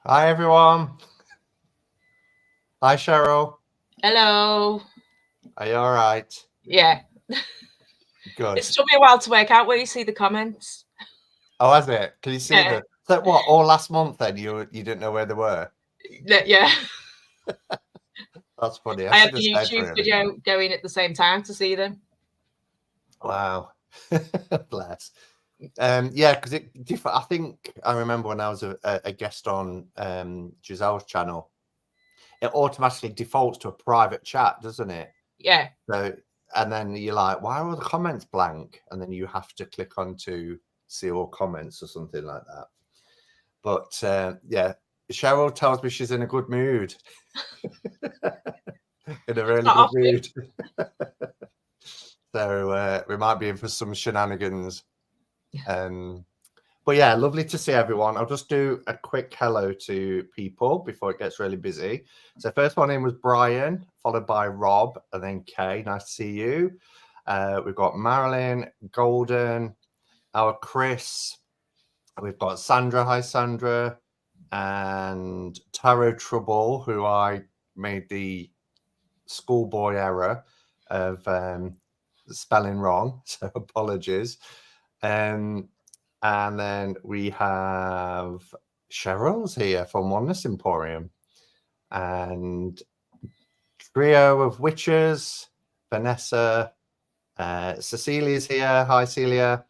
Hi, everyone. Hi, Cheryl. Hello. Are you all right? Yeah. Good. It's took me a while to work out where you see the comments. Oh, has it? Can you see Yeah. the... So what, all last month then you didn't know where they were? Yeah. That's funny. I I had should have the said, YouTube really. video going at the same time to see them. Wow. Bless. Yeah, because I think I remember when I was a guest on Giselle's channel, it automatically defaults to a private chat, doesn't it? Yeah. So, and then you're like, why are all the comments blank? And then you have to click on to see all comments or something like that. But yeah, Cheryl tells me she's in a good mood. In a really good mood. So we might be in for some shenanigans. But yeah, lovely to see everyone. I'll just do a quick hello to people before it gets really busy. So first one in was Brian, followed by Rob, and then Kay. Nice to see you. We've got Marilyn, Golden, our Chris. We've got Sandra. Hi, Sandra. And Tarot Trouble, who I made the schoolboy error of spelling wrong. So apologies. And then we have Cheryl's here from Oneness Emporium. And trio of witches, Vanessa, Cecilia's here. Hi, Celia.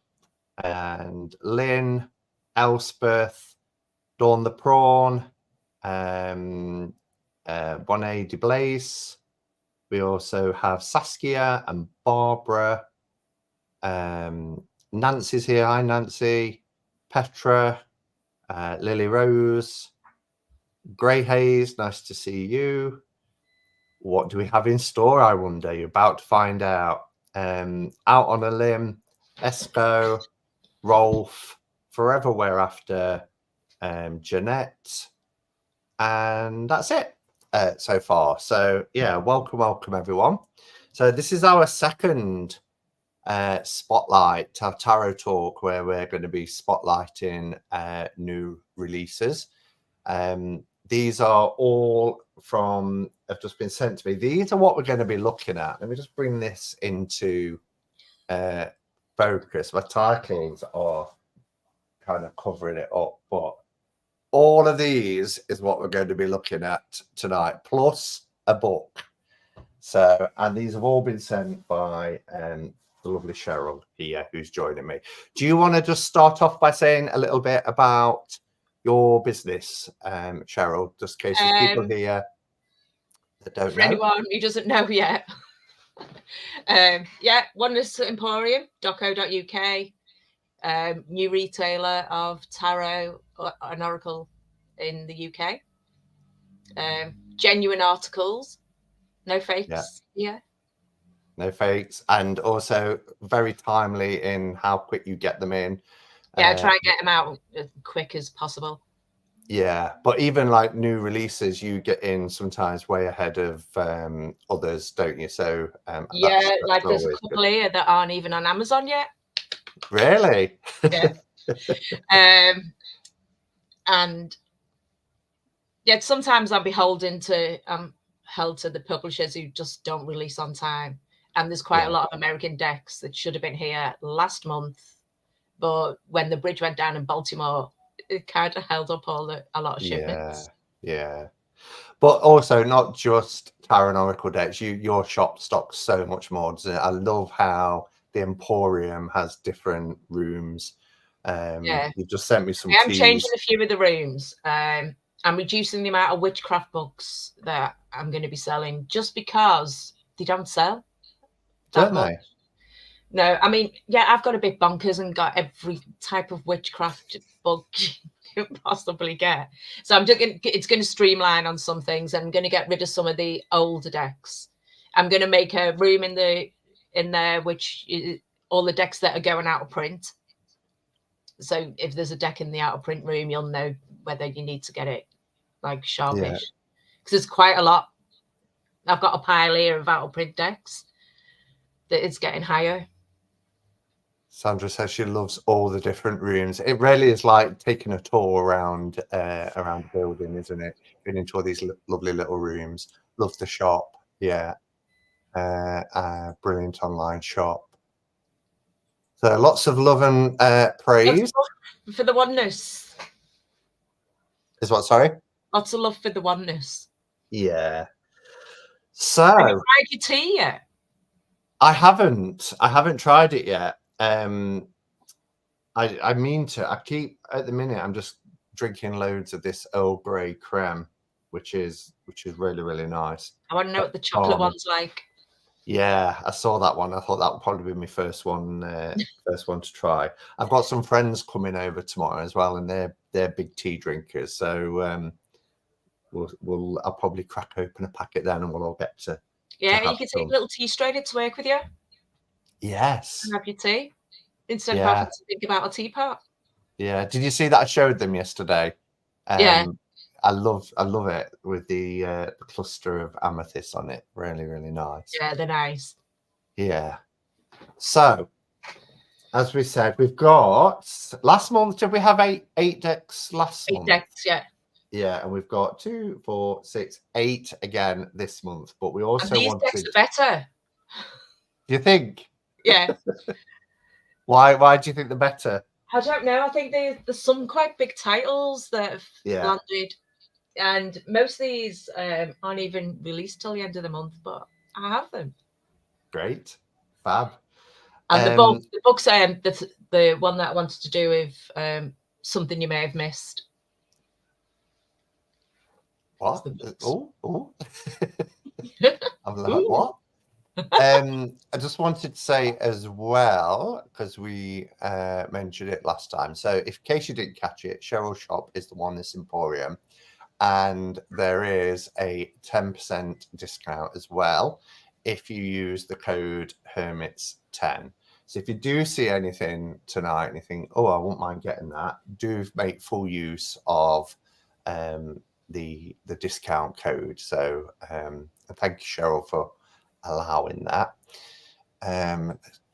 And Lynn, Elspeth, Dawn the Prawn, Bonnet de Blaise. We also have Saskia and Barbara. Nancy's here. Hi, Nancy. Petra, Lily Rose, Grey Hayes. Nice to see you. What do we have in store, I wonder? You're about to find out. Out on a Limb, Esco, Rolf, Forever We're After, Jeanette, and that's it so far. So yeah, welcome everyone. So this is our second spotlight, our tarot talk, where we're going to be spotlighting new releases. These are all have just been sent to me. These are what we're going to be looking at. Let me just bring this into focus. My titles are kind of covering it up, but all of these is what we're going to be looking at tonight, plus a book. So, and these have all been sent by the lovely Cheryl here, who's joining me. Do you want to just start off by saying a little bit about your business, Cheryl, just in case there's people here that don't know? For anyone who doesn't know yet. Yeah, Oneness Emporium.co.uk, new retailer of tarot and oracle in the UK. Genuine articles, no fakes. Yeah. No fakes, and also very timely in how quick you get them in. Yeah, try and get them out as quick as possible. Yeah, but even like new releases, you get in sometimes way ahead of others, don't you? So yeah, that's like there's a couple here that aren't even on Amazon yet. Really? Yeah. And yeah, sometimes I'm held to the publishers who just don't release on time. And there's quite a lot of American decks that should have been here last month, but when the bridge went down in Baltimore, it kind of held up a lot of shipments. Yeah. But also not just tarot and oracle decks. Your shop stocks so much more. I love how the Emporium has different rooms. You've just sent me some. I'm changing a few of the rooms. I'm reducing the amount of witchcraft books that I'm going to be selling just because they don't sell that much. No, I mean, yeah, I've got a bit bonkers and got every type of witchcraft book you can possibly get. So it's going to streamline on some things. I'm going to get rid of some of the older decks. I'm going to make a room in there which is all the decks that are going out of print. So if there's a deck in the out of print room, you'll know whether you need to get it like sharpish, because there's quite a lot. I've got a pile here of out of print decks that it's getting higher. Sandra says she loves all the different rooms. It really is like taking a tour around the building, isn't it? Going into all these lovely little rooms. Love the shop. Yeah. Brilliant online shop. So lots of love and praise. For the oneness. Is what, sorry? Lots of love for the oneness. Yeah. So have you tried your tea yet? I haven't tried it yet. I mean to. I keep at the minute I'm just drinking loads of this Earl Grey creme, which is really, really nice. I want to know what the chocolate one's like. Yeah, I saw that one. I thought that would probably be my first one to try. I've got some friends coming over tomorrow as well, and they're big tea drinkers. So I'll probably crack open a packet then, and we'll all get to. Yeah, you can take a little tea straight to work with you. Yes. And have your tea instead of having to think about a teapot. Yeah. Did you see that I showed them yesterday? Yeah. I love it with the cluster of amethyst on it. Really, really nice. Yeah, they're nice. Yeah. So, as we said, we've got last month. Did we have eight decks last month? 8 decks, yeah. Yeah, and we've got 2, 4, 6, 8 again this month. But we also and these decks are better. Do you think? Yeah. Why do you think they're better? I don't know. I think there's some quite big titles that have landed. And most of these aren't even released till the end of the month, but I have them. Great. Fab. And the book's the one that I wanted to do with something you may have missed. What? Oh. I'm like, what? I just wanted to say as well, because we mentioned it last time. So in case you didn't catch it, Cheryl's shop is the Oneness Emporium. And there is a 10% discount as well if you use the code Hermits10. So if you do see anything tonight and you think, oh, I won't mind getting that, do make full use of the discount code. So thank you, Cheryl, for allowing that.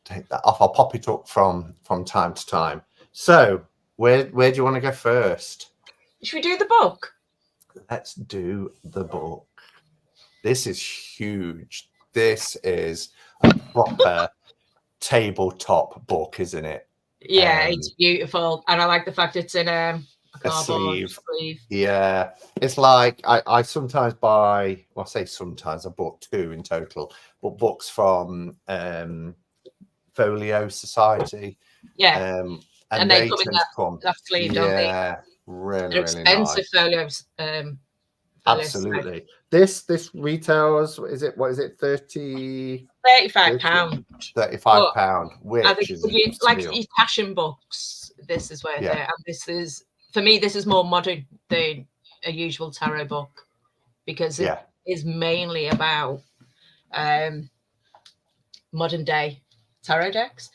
Take that off. I'll pop it up from time to time. So where do you want to go first? Should we do the book? Let's do the book. This is huge. This is a proper tabletop book, isn't it? Yeah, it's beautiful. And I like the fact it's in a sleeve. Yeah. It's like I sometimes buy, well, I say sometimes, I bought 2 in total, but books from Folio Society. Yeah. And they come in that sleeve, don't they? Yeah. Really, they're expensive folios. Absolutely. This retails, what is it, £35? £35, which I think is like your passion books, this is where they're, and this is, for me, this is more modern than a usual tarot book, because it is mainly about modern day tarot decks.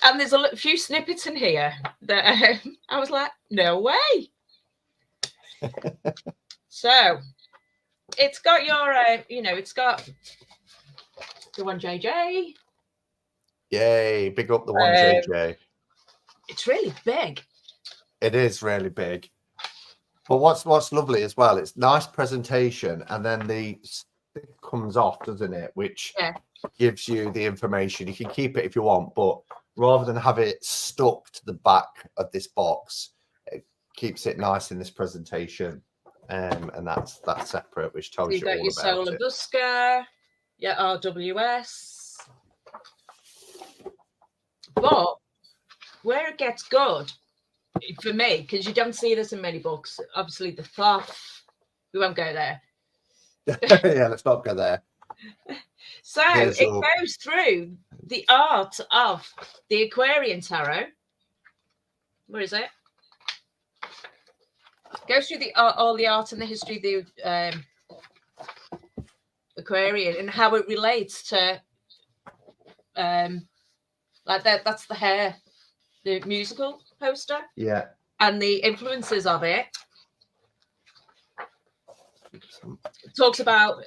And there's a few snippets in here that I was like, no way. So it's got your, it's got the 1JJ. Yay, big up the 1JJ. It's really big. It is really big. But what's lovely as well, it's nice presentation, and then the stick comes off, doesn't it? Which gives you the information. You can keep it if you want, but rather than have it stuck to the back of this box, it keeps it nice in this presentation. And that's separate, which tells you all about it. You've got your Solar Busker, your RWS. But where it gets good, for me, because you don't see this in many books, obviously the Thoth, we won't go there. Yeah, let's not go there. So it goes through the art of the Aquarian Tarot. Where is it? Goes through all the art and the history of the Aquarian and how it relates to like that's the hair, the musical poster. Yeah. And the influences of it. It talks about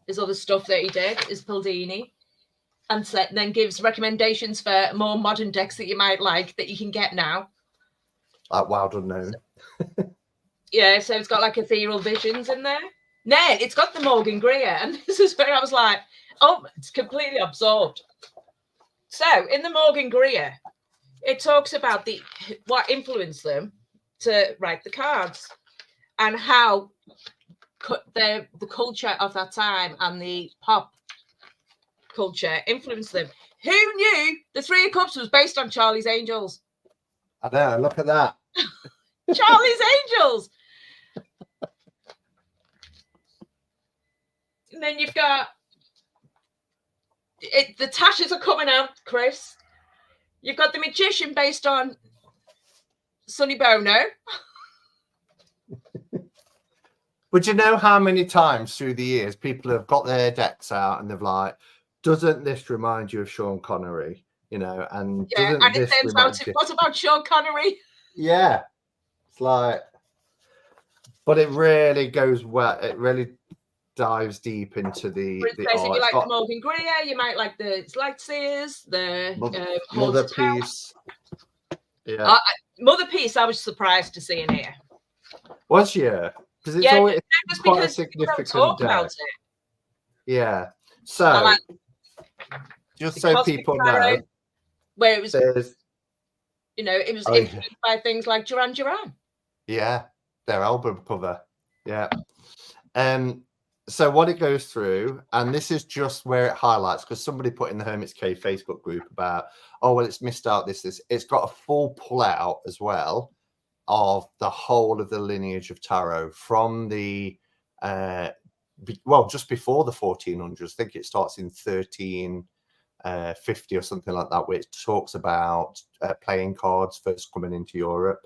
his other stuff that he did, is Pildini. and then gives recommendations for more modern decks that you might like that you can get now. Like Wild Unknown. Yeah, so it's got like Ethereal Visions in there. No, it's got the Morgan Greer, and this is where I was like, oh, it's completely absorbed. So in the Morgan Greer, it talks about what influenced them to write the cards and how the culture of that time and the pop culture influenced them. Who knew the Three of Cups was based on Charlie's Angels? I know, look at that. Charlie's Angels. And then you've got the Tashes are coming out, Chris. You've got the Magician based on Sonny Bono. But you know how many times through the years people have got their decks out and they've like, doesn't this remind you of Sean Connery? You know, and yeah, and it turns out it was about Sean Connery. Yeah, it's like, but it really goes well. It really dives deep into the art. You like the Morgan Greer, you might like the Lightseers, the Mother Piece. Yeah, Mother Piece. I was surprised to see in here. Was you? Because it's always quite a significant talk about it. Yeah. So just so people know, where it was, you know, it was influenced by things like Duran Duran. Yeah, their album cover. Yeah. So what it goes through, and this is just where it highlights, because somebody put in the Hermit's Cave Facebook group about, oh, well, it's missed out this. It's got a full pull out as well of the whole of the lineage of tarot from the, just before the 1400s. I think it starts in 1350 or something like that, where it talks about playing cards first coming into Europe.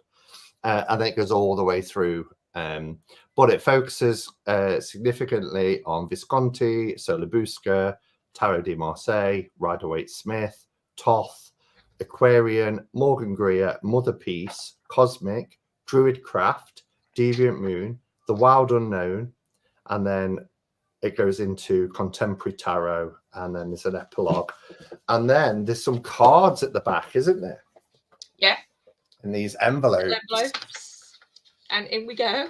And then it goes all the way through. But it focuses significantly on Visconti, Solabusca, Tarot de Marseille, Rider-Waite-Smith, Toth, Aquarian, Morgan Greer, Mother Piece, Cosmic, Druid Craft, Deviant Moon, The Wild Unknown, and then it goes into Contemporary Tarot, and then there's an epilogue. And then there's some cards at the back, isn't there? Yeah. In these envelopes. And in we go.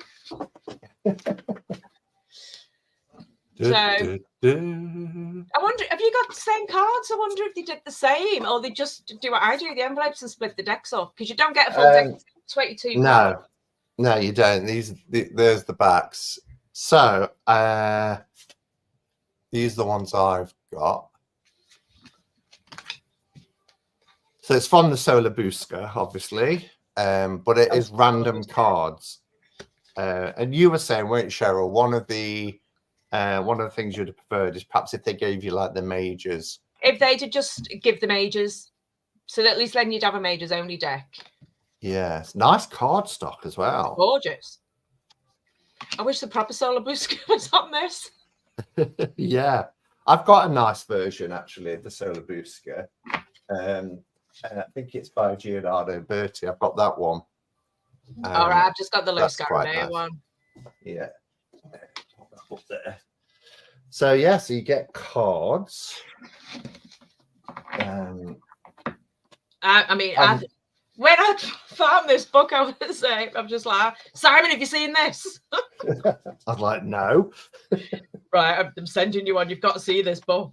I wonder, have you got the same cards? I wonder if they did the same, or they just do what I do, the envelopes, and split the decks up, because you don't get a full deck. 22. No, you don't. There's the backs. So these are the ones I've got. So it's from the Solabusca, obviously, but it is random cards. And you were saying, weren't you, Cheryl? One of the things you'd have preferred is perhaps if they gave you like the majors. If they did just give the majors, so that at least then you'd have a majors only deck. Yes, nice card stock as well. It's gorgeous. I wish the proper Solabusca was on this. Yeah, I've got a nice version actually of the Solabusca. And I think it's by Giordano Berti. I've got that one. All right, I've just got the Louis Garineo one. Yeah. Up there. So yeah, so you get cards. When I found this book, I'm just like, Simon, have you seen this? I'm like, no. Right, I'm sending you one. You've got to see this book.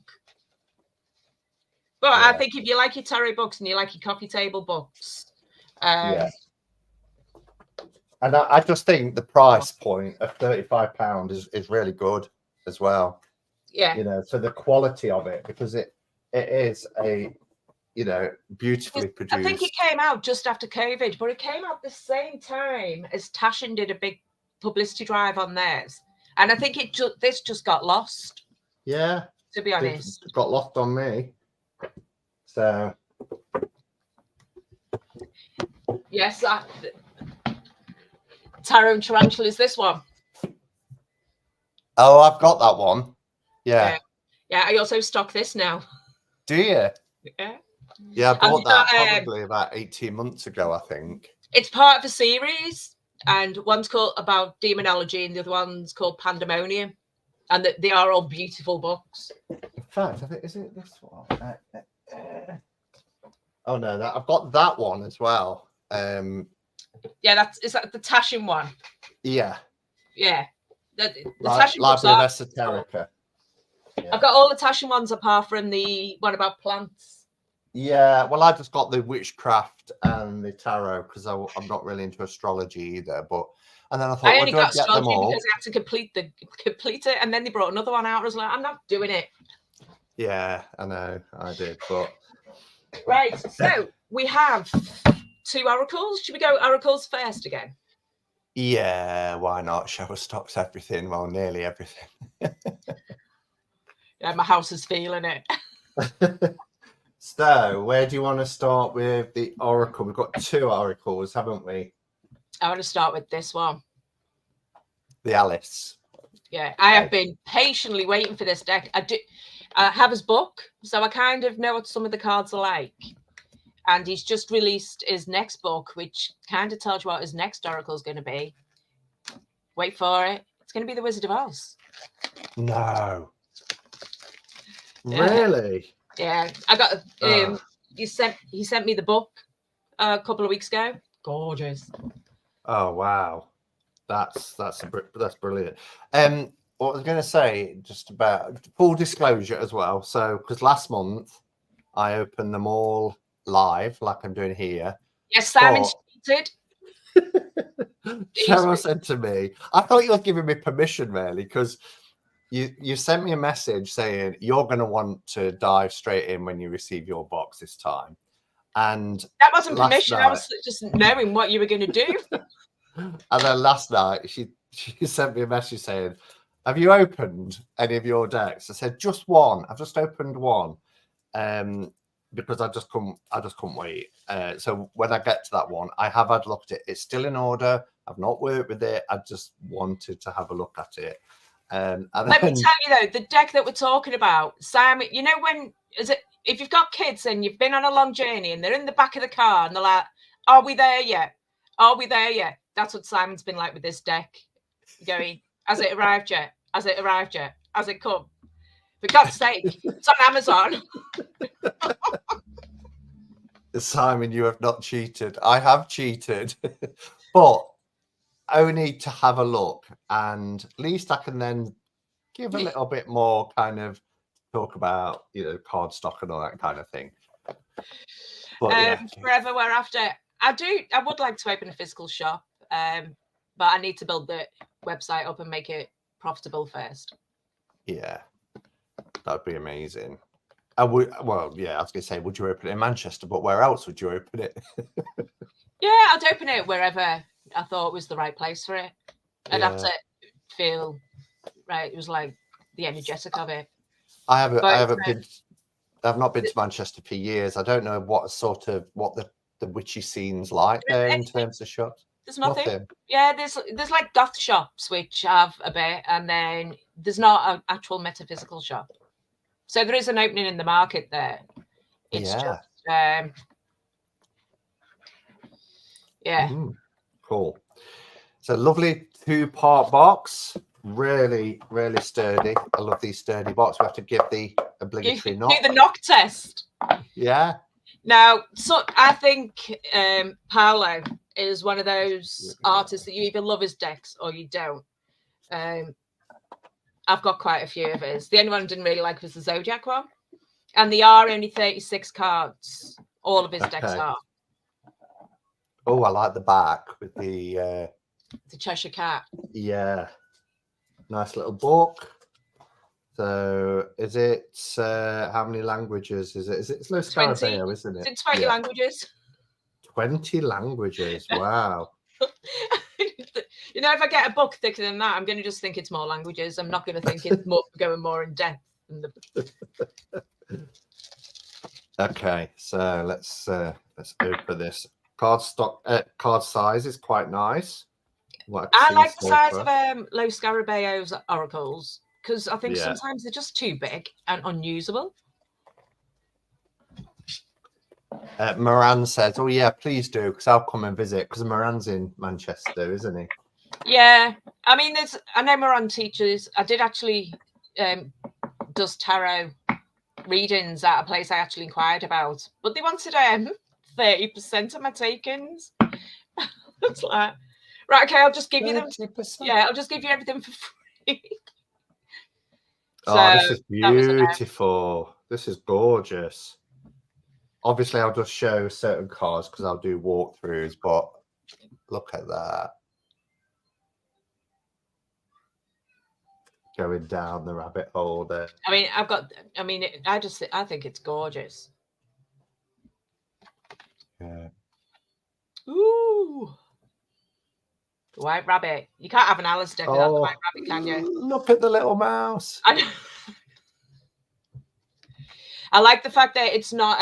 But yeah. I think if you like your tarot books and you like your coffee table books, yeah. And I just think the price point of £35 is really good as well. Yeah. You know, so the quality of it, because it is a, you know, beautifully produced. I think it came out just after COVID, but it came out the same time as Taschen did a big publicity drive on theirs. And I think this just got lost. Yeah. To be honest. It got lost on me. So. Yes, Tarot and Tarantula is this one. Oh, I've got that one. Yeah. Yeah, I also stock this now. Do you? Yeah. Yeah, I bought that probably about 18 months ago, I think. It's part of a series, and one's called about demonology and the other one's called Pandemonium. And they are all beautiful books. fact, I think, is it this one? Oh no, I've got that one as well. Yeah, is that the Tashin one? Yeah. Yeah. The Tashin Library of Esoterica. Yeah. I've got all the Tashin ones apart from the one about plants. Yeah, well, I just got the witchcraft and the tarot because I'm not really into astrology either. And then I thought, I only got get them all? because I had to complete it, and then they brought another one out. I was like, I'm not doing it. Yeah, I know, I did, but right. So we have 2 oracles. Should we go oracles first again? Yeah, why not? Cheryl stocks everything, well, nearly everything. Yeah, my house is feeling it. So, where do you want to start with the oracle? We've got 2 oracles, haven't we? I want to start with this one. The Alice. Yeah, I have been patiently waiting for this deck. I have his book, so I kind of know what some of the cards are like. And he's just released his next book, which kind of tells you what his next oracle is going to be. Wait for it. It's going to be the Wizard of Oz. No. Really? Yeah, I got. He sent me the book a couple of weeks ago. Gorgeous. Oh wow, that's brilliant. What I was going to say, just about full disclosure as well. So, because last month I opened them all live, like I'm doing here. Yes, Simon cheated. Cheryl said to me, I thought you were giving me permission, really, because you sent me a message saying you're going to want to dive straight in when you receive your box this time. And that wasn't permission. I was just knowing what you were going to do. And then last night she sent me a message saying, have you opened any of your decks? I said, just one. I've just opened one. Because I just couldn't wait. So when I get to that one, I have had a look at it. It's still in order. I've not worked with it. I just wanted to have a look at it. Let me tell you though, the deck that we're talking about, Simon, you know if you've got kids and you've been on a long journey and they're in the back of the car and they're like, are we there yet? Are we there yet? That's what Simon's been like with this deck. Going, has it arrived yet? Has it arrived yet? Has it come? For God's sake, it's on Amazon. Simon, you have not cheated. I have cheated, but only to have a look, and at least I can then give a little bit more kind of talk about, card stock and all that kind of thing. But forever we're after. I would like to open a physical shop, but I need to build the website up and make it profitable first. Yeah, that'd be amazing. I was going to say, would you open it in Manchester? But where else would you open it? Yeah, I'd open it wherever I thought was the right place for it. I'd have to feel right. It was like the energetic of it. I've not been to Manchester for years. I don't know what the witchy scene's like there in terms of shops. There's nothing. Yeah, there's like goth shops which have a bit, and then there's not an actual metaphysical shop. So there is an opening in the market there. It's just cool. So lovely 2-part box. Really, really sturdy. I love these sturdy boxes. We have to give the obligatory knock. Do the knock test. Yeah. Now, so I think Paolo is one of those artists that you either love his decks or you don't. I've got quite a few of his. The only one I didn't really like was the Zodiac one. And they are only 36 cards. All of his decks are. Oh, I like the back with the Cheshire Cat. Yeah. Nice little book. So is it how many languages is it? It's Low Scarabeo, isn't it? It's 20 languages. 20 languages. Wow. If I get a book thicker than that, I'm going to just think it's more languages. I'm not going to think it's going more in depth. Okay, so let's open this. Card size is quite nice. I like the size of Low Scarabeo's oracles because I think sometimes they're just too big and unusable. Moran says, "Oh yeah, please do, because I'll come and visit." Because Moran's in Manchester, isn't he? Yeah, I know Moran teaches. I did actually does tarot readings at a place I actually inquired about, but they wanted 30% of my takings. It's like, right, okay, I'll just give you them. Yeah, I'll just give you everything for free. Oh, this is beautiful. This is gorgeous. Obviously, I'll just show certain cards because I'll do walkthroughs, but look at that. Going down the rabbit hole there. I mean, I think it's gorgeous. Yeah. Ooh. The white rabbit. You can't have an Alice deck without the white rabbit, can you? Look at the little mouse. I like the fact that it's not,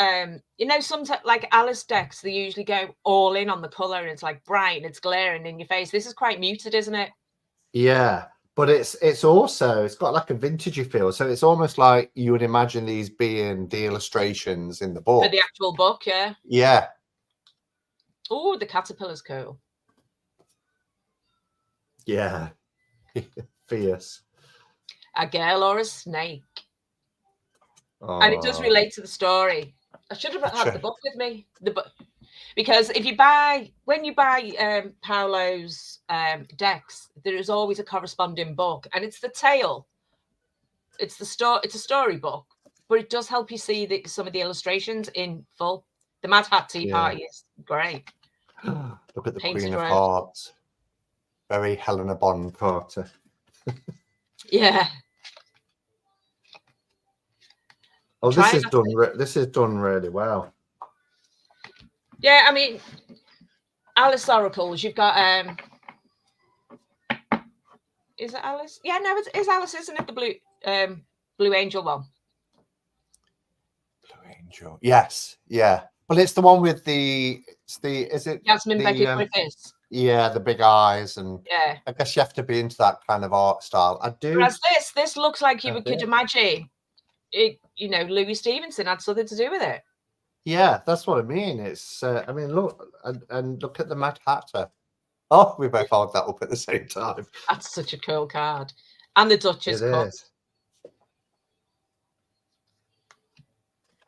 sometimes like Alice decks, they usually go all in on the color and it's like bright and it's glaring in your face. This is quite muted, isn't it? Yeah, but it's got like a vintagey feel. So it's almost like you would imagine these being the illustrations in the book. For the actual book, yeah. Yeah. Oh, the caterpillar's cool. Yeah. Fierce. A girl or a snake. And it does relate to the story. I should have had the book with me. Because when you buy Paolo's decks, there is always a corresponding book, and it's the tale. It's a storybook, but it does help you see some of the illustrations in full. The Mad Hat Tea Party is great. Look at the Queen of Hearts. Very Helena Bonham Carter. Yeah. Oh, this is done really well. Yeah, I mean, Alice Oracles. You've got is it Alice? Yeah, no, it's Alice, isn't it? The Blue Angel one. Blue Angel. Yes, yeah. But it's the one with is it Jasmine Beckett Griffiths? Yeah, the big eyes, and yeah. I guess you have to be into that kind of art style. I do. Whereas this looks like you could imagine it. Louis Stevenson had something to do with it. Yeah, that's what I mean. It's I mean, look and look at the Mad Hatter. Oh, we both held that up at the same time. That's such a cool card, and the Duchess Cup. Is.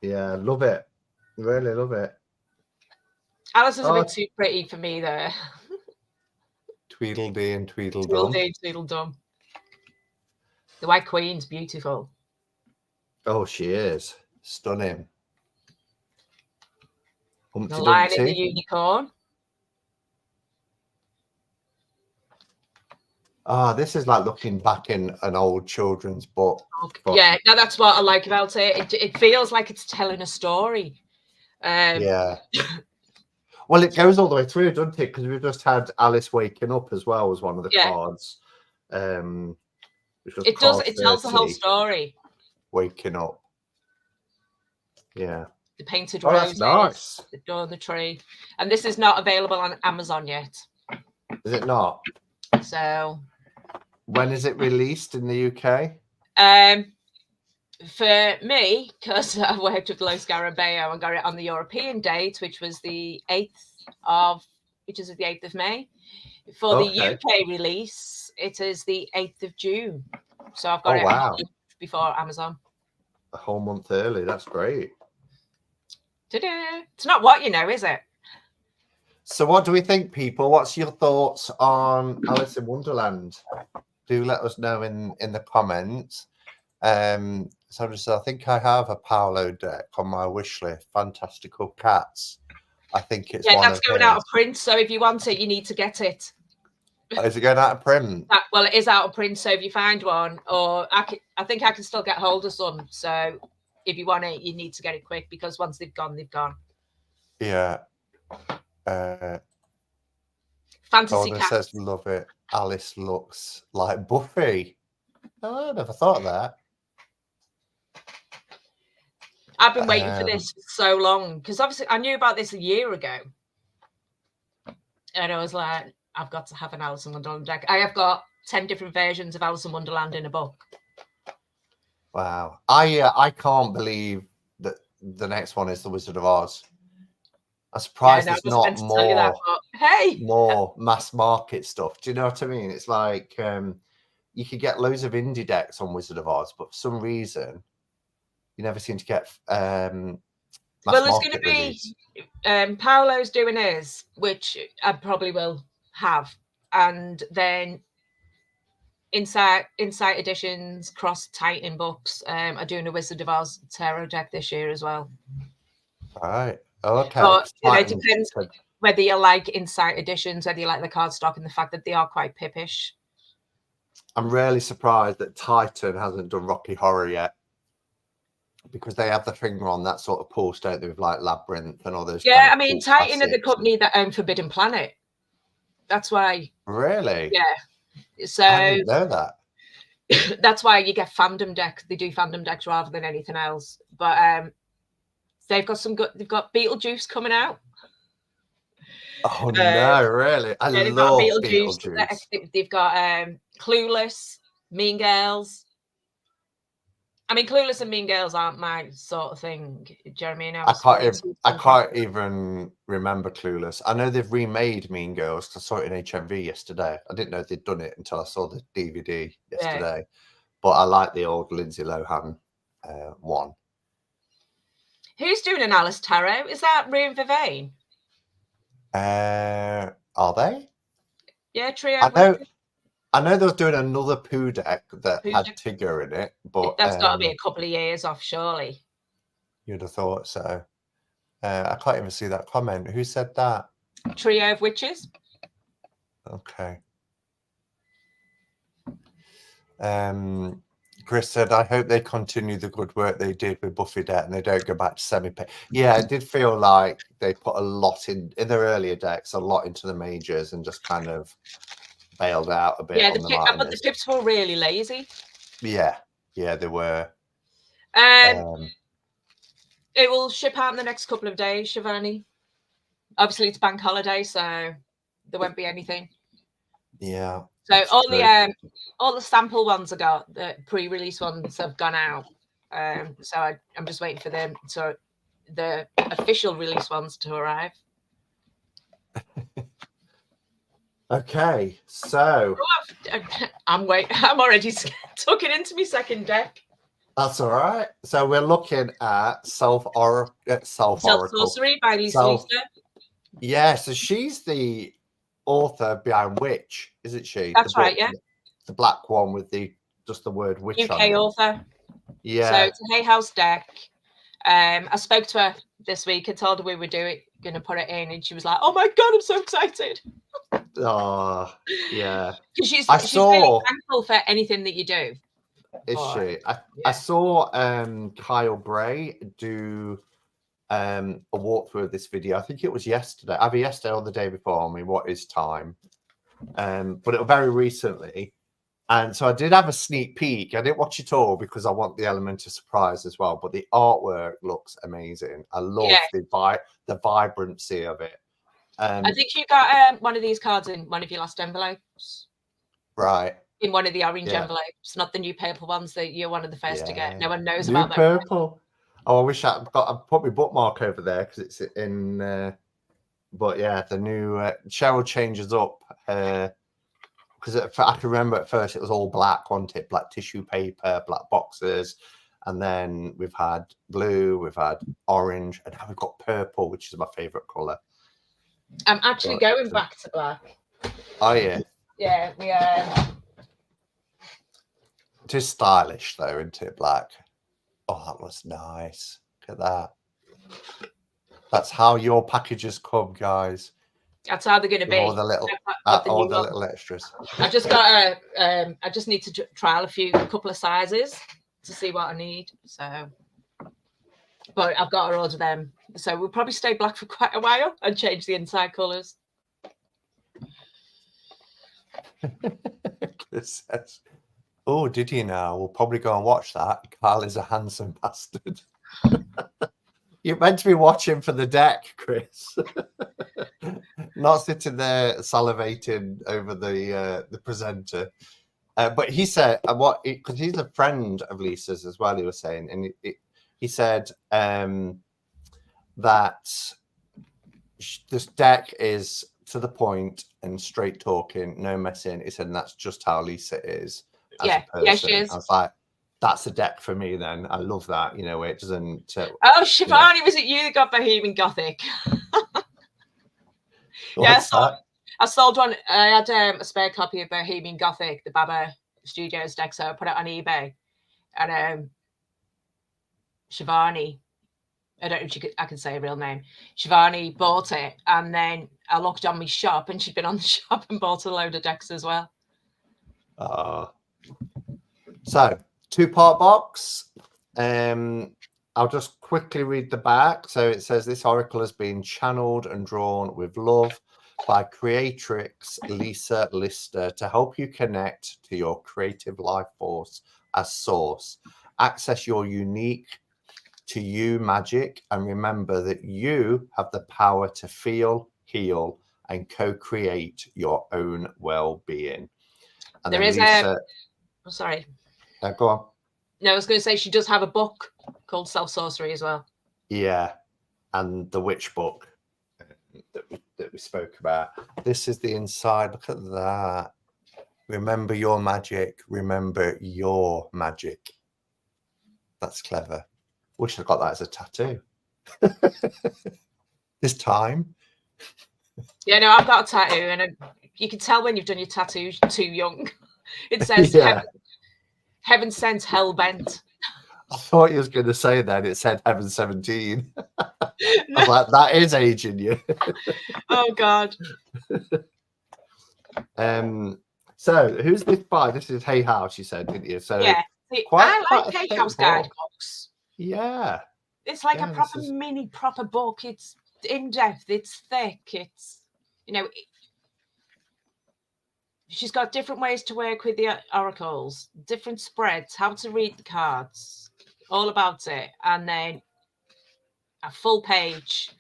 Yeah, love it. Really love it. Alice is a bit too pretty for me there. Tweedledee and Tweedledum. Tweedledee, Tweedledum. The White Queen's beautiful. Oh, she is. Stunning. The Lion and the Unicorn. This is like looking back in an old children's book. Yeah, no, that's what I like about it. It feels like it's telling a story. Yeah. Well, it goes all the way through, doesn't it? Because we've just had Alice waking up as well as one of the cards. It tells the whole story. Waking up. Yeah. The painted roses. That's nice. The door of the tree. And this is not available on Amazon yet. Is it not? So. When is it released in the UK? For me, because I worked with Los Garabeo and got it on the European date, which was the 8th of May. For the UK release, it is the 8th of June. So I've got it a month before Amazon. A whole month early. That's great. Ta-da. It's not what you know, is it? So what do we think, people? What's your thoughts on Alice in Wonderland? Do let us know in the comments. So I think I have a Paolo deck on my wish list. Fantastical Cats. I think it's that's going out of print. So if you want it, you need to get it. Is it going out of print? Well, it is out of print. So if you find one, or I think I can still get hold of some. So if you want it, you need to get it quick because once they've gone, they've gone. Yeah. Fantasy Cats. Says love it. Alice looks like Buffy. Oh, I never thought of that. I've been waiting for this for so long because obviously I knew about this a year ago. And I was like, I've got to have an Alice in Wonderland deck. I have got 10 different versions of Alice in Wonderland in a book. Wow. I can't believe that the next one is The Wizard of Oz. I'm surprised there's not more mass market stuff. Do you know what I mean? It's like you could get loads of indie decks on Wizard of Oz, but for some reason you never seem to get well, there's going to be Paolo's doing his, which I probably will have, and then Insight Editions, Cross Titan books are doing a Wizard of Oz tarot deck this year as well. Right. Okay. But it depends whether you like Insight Editions, whether you like the cardstock, and the fact that they are quite pippish. I'm really surprised that Titan hasn't done Rocky Horror yet, because they have the finger on that sort of pulse, don't they, with like Labyrinth and all those. Yeah, I mean, Titan are the company that own Forbidden Planet. That's why. Really? Yeah. So I didn't know that. That's why you get fandom decks. They do fandom decks rather than anything else. But they've got some good. They've got Beetlejuice coming out. Oh no, really? I love Beetlejuice. They've got Clueless, Mean Girls. I mean, Clueless and Mean Girls aren't my sort of thing. Do you know what I mean? I can't even remember Clueless. I know they've remade Mean Girls because I saw it in HMV yesterday. I didn't know they'd done it until I saw the DVD yesterday. Yeah. But I like the old Lindsay Lohan one. Who's doing an Alice Tarot? Is that Rue and Vivian? Are they? Yeah, Trio. I know they was doing another poo deck that had Tigger in it, but that's got to be a couple of years off, surely. You'd have thought so. I can't even see that comment. Who said that? Trio of Witches. Okay. Chris said, I hope they continue the good work they did with Buffy deck and they don't go back to semi-pay. Yeah, it did feel like they put a lot in their earlier decks, a lot into the majors, and just kind of bailed out a bit. Yeah, but the pips were really lazy. Yeah, they were. It will ship out in the next couple of days, Shivani. Obviously, it's bank holiday, so there won't be anything. Yeah. So all the sample ones I got, the pre-release ones have gone out. So I'm just waiting for them the official release ones to arrive. Okay, so I'm already tucking into my second deck. That's all right. So we're looking at Self-Sorcery by Lisa. Yeah, so she's the author behind Witch, isn't she? That's right, yeah. The black one with just the word witch UK on it. author. Yeah. So it's a Hay House deck. I spoke to her this week and told her we were going to put it in, and she was like, "Oh my god, I'm so excited!" Oh, yeah. She's really thankful for anything that you do. Is she? I saw Kyle Bray do a walkthrough of this video. I think it was yesterday, either yesterday or the day before. I mean, what is time? But it was very recently. And so I did have a sneak peek. I didn't watch it all because I want the element of surprise as well. But the artwork looks amazing. I love the vibrancy of it. I think you got one of these cards in one of your last envelopes. Right. In one of the orange envelopes, not the new purple ones that you're one of the first to get. No one knows new about that. Purple. Oh, I wish I'd put my bookmark over there because it's in. But yeah, the new Cheryl changes up. Because I can remember at first it was all black, wasn't it? Black tissue paper, black boxes. And then we've had blue, we've had orange, and now we've got purple, which is my favourite colour. I'm actually going back to black. Oh, yeah. Yeah. It is stylish, though, isn't it, black? Oh, that was nice. Look at that. That's how your packages come, guys. That's how they're going to be. All the little extras. I just got I just need to trial a couple of sizes to see what I need. So, but I've got to order them. So we'll probably stay black for quite a while and change the inside colours. Chris says, "Oh, did you now? We'll probably go and watch that. Carl is a handsome bastard." You're meant to be watching for the deck, Chris. Not sitting there salivating over the presenter. But he said, because he's a friend of Lisa's as well, he was saying, and he said that this deck is to the point and straight talking, no messing. He said, and that's just how Lisa is as a person. she is. I was like, that's a deck for me. Then I love that. You know, it doesn't. Oh, Shivani, was it you that got Bohemian Gothic? What's that? I sold one. I had a spare copy of Bohemian Gothic, the Baba Studios deck, so I put it on eBay. And Shivani, I don't know if I can say a real name. Shivani bought it, and then I looked on my shop, and she'd been on the shop and bought a load of decks as well. So 2-part box. I'll just quickly read the back. So it says this oracle has been channeled and drawn with love by creatrix Lisa Lister to help you connect to your creative life force as source. Access your unique to you magic and remember that you have the power to feel, heal, and co-create your own well-being. And there is Lisa, oh, sorry. Go on. No, I was going to say she does have a book called Self Sorcery as well. Yeah, and the witch book that we spoke about. This is the inside. Look at that. Remember your magic. Remember your magic. That's clever. Wish I got that as a tattoo. This time. Yeah, no, I've got a tattoo, and you can tell when you've done your tattoo too young. It says heaven sent, hell bent. I thought you was going to say that. It said heaven 17. I was like, that is aging you. Oh, God. So, who's this by? This is Hay House, you said, didn't you? So, yeah. I like Hay House guidebooks. Yeah. It's like a proper mini proper book. It's in-depth. It's thick. It's, you know... She's got different ways to work with the oracles, different spreads, how to read the cards, all about it. And then a full page.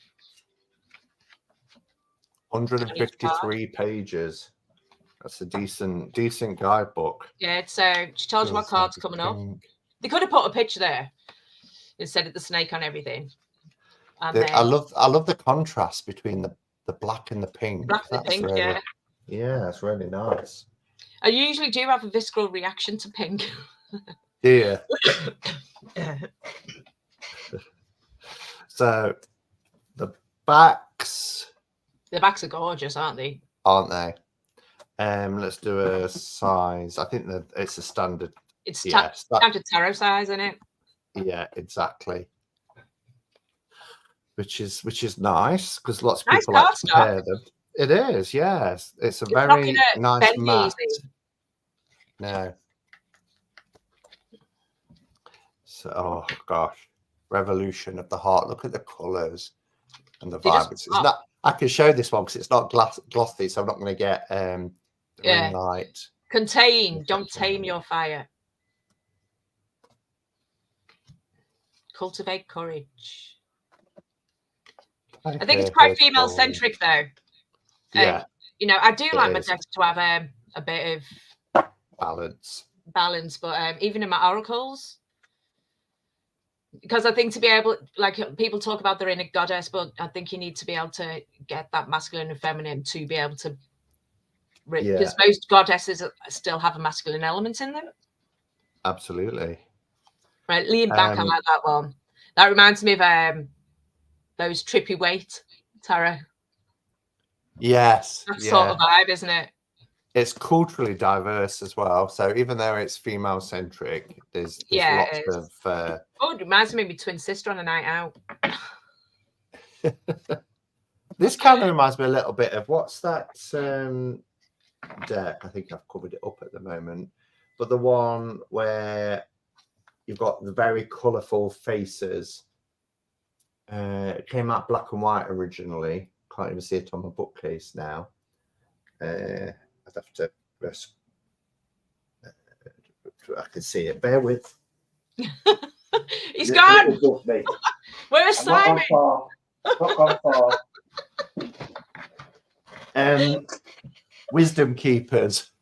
153 pages. That's a decent guidebook. Yeah, so she tells you what cards are coming up. They could have put a picture there instead of the snake on everything. And I love the contrast between the black and the pink. Black and the pink, really, yeah. Yeah, it's really nice. I usually do have a visceral reaction to pink. Do you? So the backs. The backs are gorgeous, aren't they? Aren't they? Let's do a size. I think that it's a standard. It's standard tarot size, isn't it? Yeah, exactly. Which is nice because lots of people like to compare them. It is, yes. It's a very nice mat. No. So, oh gosh, revolution of the heart. Look at the colours and the vibe. It's not. I can show this one because it's not glossy, so I'm not going to get ring light. Contain, don't tame your fire. Cultivate courage. I think it's quite female centric though. Yeah. You know, I do like my decks to have a bit of balance, but even in my oracles, because I think to be able, like people talk about their inner goddess, but I think you need to be able to get that masculine and feminine to be able to, because most goddesses still have a masculine element in them. Absolutely. Right, lean back, I like that one. That reminds me of those trippy weight tarot. Yes. That sort of vibe, isn't it? It's culturally diverse as well. So even though it's female centric, there's lots of. It reminds me of my twin sister on a night out. This kind of reminds me a little bit of what's that deck? I think I've covered it up at the moment, but the one where you've got the very colourful faces. It came out black and white originally. Can't even see it on my bookcase now. I'd have to press. I can see it. Bear with. He's gone. Where's Simon? Not gone far. Wisdom Keepers.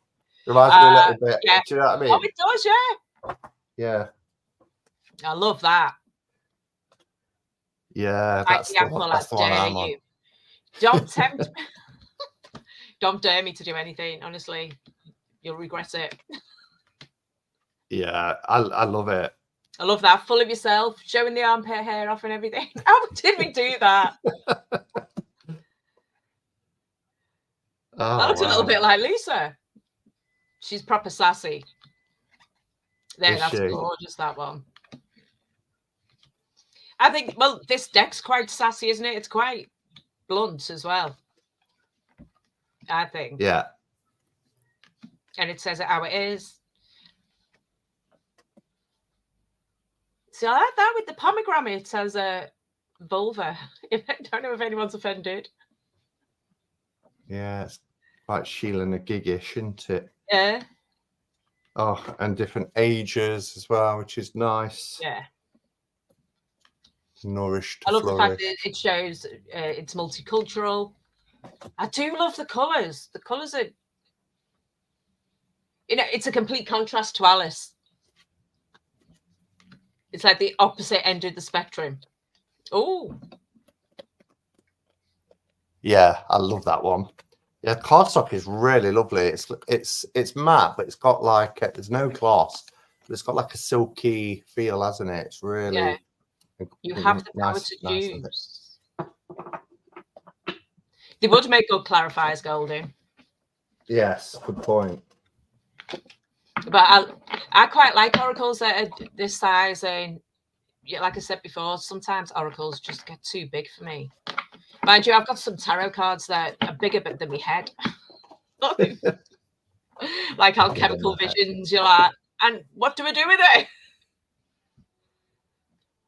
Reminds me a little bit. Yeah. Do you know what I mean? Oh, it does, yeah. Yeah. I love that. Yeah, that's the one I'm on. Don't tempt me. Don't dare me to do anything. Honestly, you'll regret it. Yeah, I love it. I love that. Full of yourself, showing the armpit hair off and everything. How did we do that? Oh, That looks a little wow. bit like Lisa. She's proper sassy. There, Is that's she? gorgeous, that one. I think, well, this deck's quite sassy, isn't it? It's quite blunt as well, I think. Yeah. And it says it how it is. See, I like that with the pomegranate as a vulva. I don't know if anyone's offended. Yeah, it's quite Sheila and a giggish, isn't it? Yeah. Oh, and different ages as well, which is nice. Yeah. Nourished to I love flourish. the fact that it shows it's multicultural. I do love the colours. The colours are, you know, it's a complete contrast to Alice. It's like the opposite end of the spectrum. Oh. Yeah, I love that one. Yeah, cardstock is really lovely. It's matte, but it's got like there's no gloss, but it's got like a silky feel, hasn't it? It's really. Yeah. You have the power to choose. They would make good clarifiers, Goldie. Yes, good point. But I quite like oracles that are this size, and yeah, like I said before, sometimes oracles just get too big for me. Mind you, I've got some tarot cards that are bigger than my head. Like alchemical visions, you're like, and what do we do with it?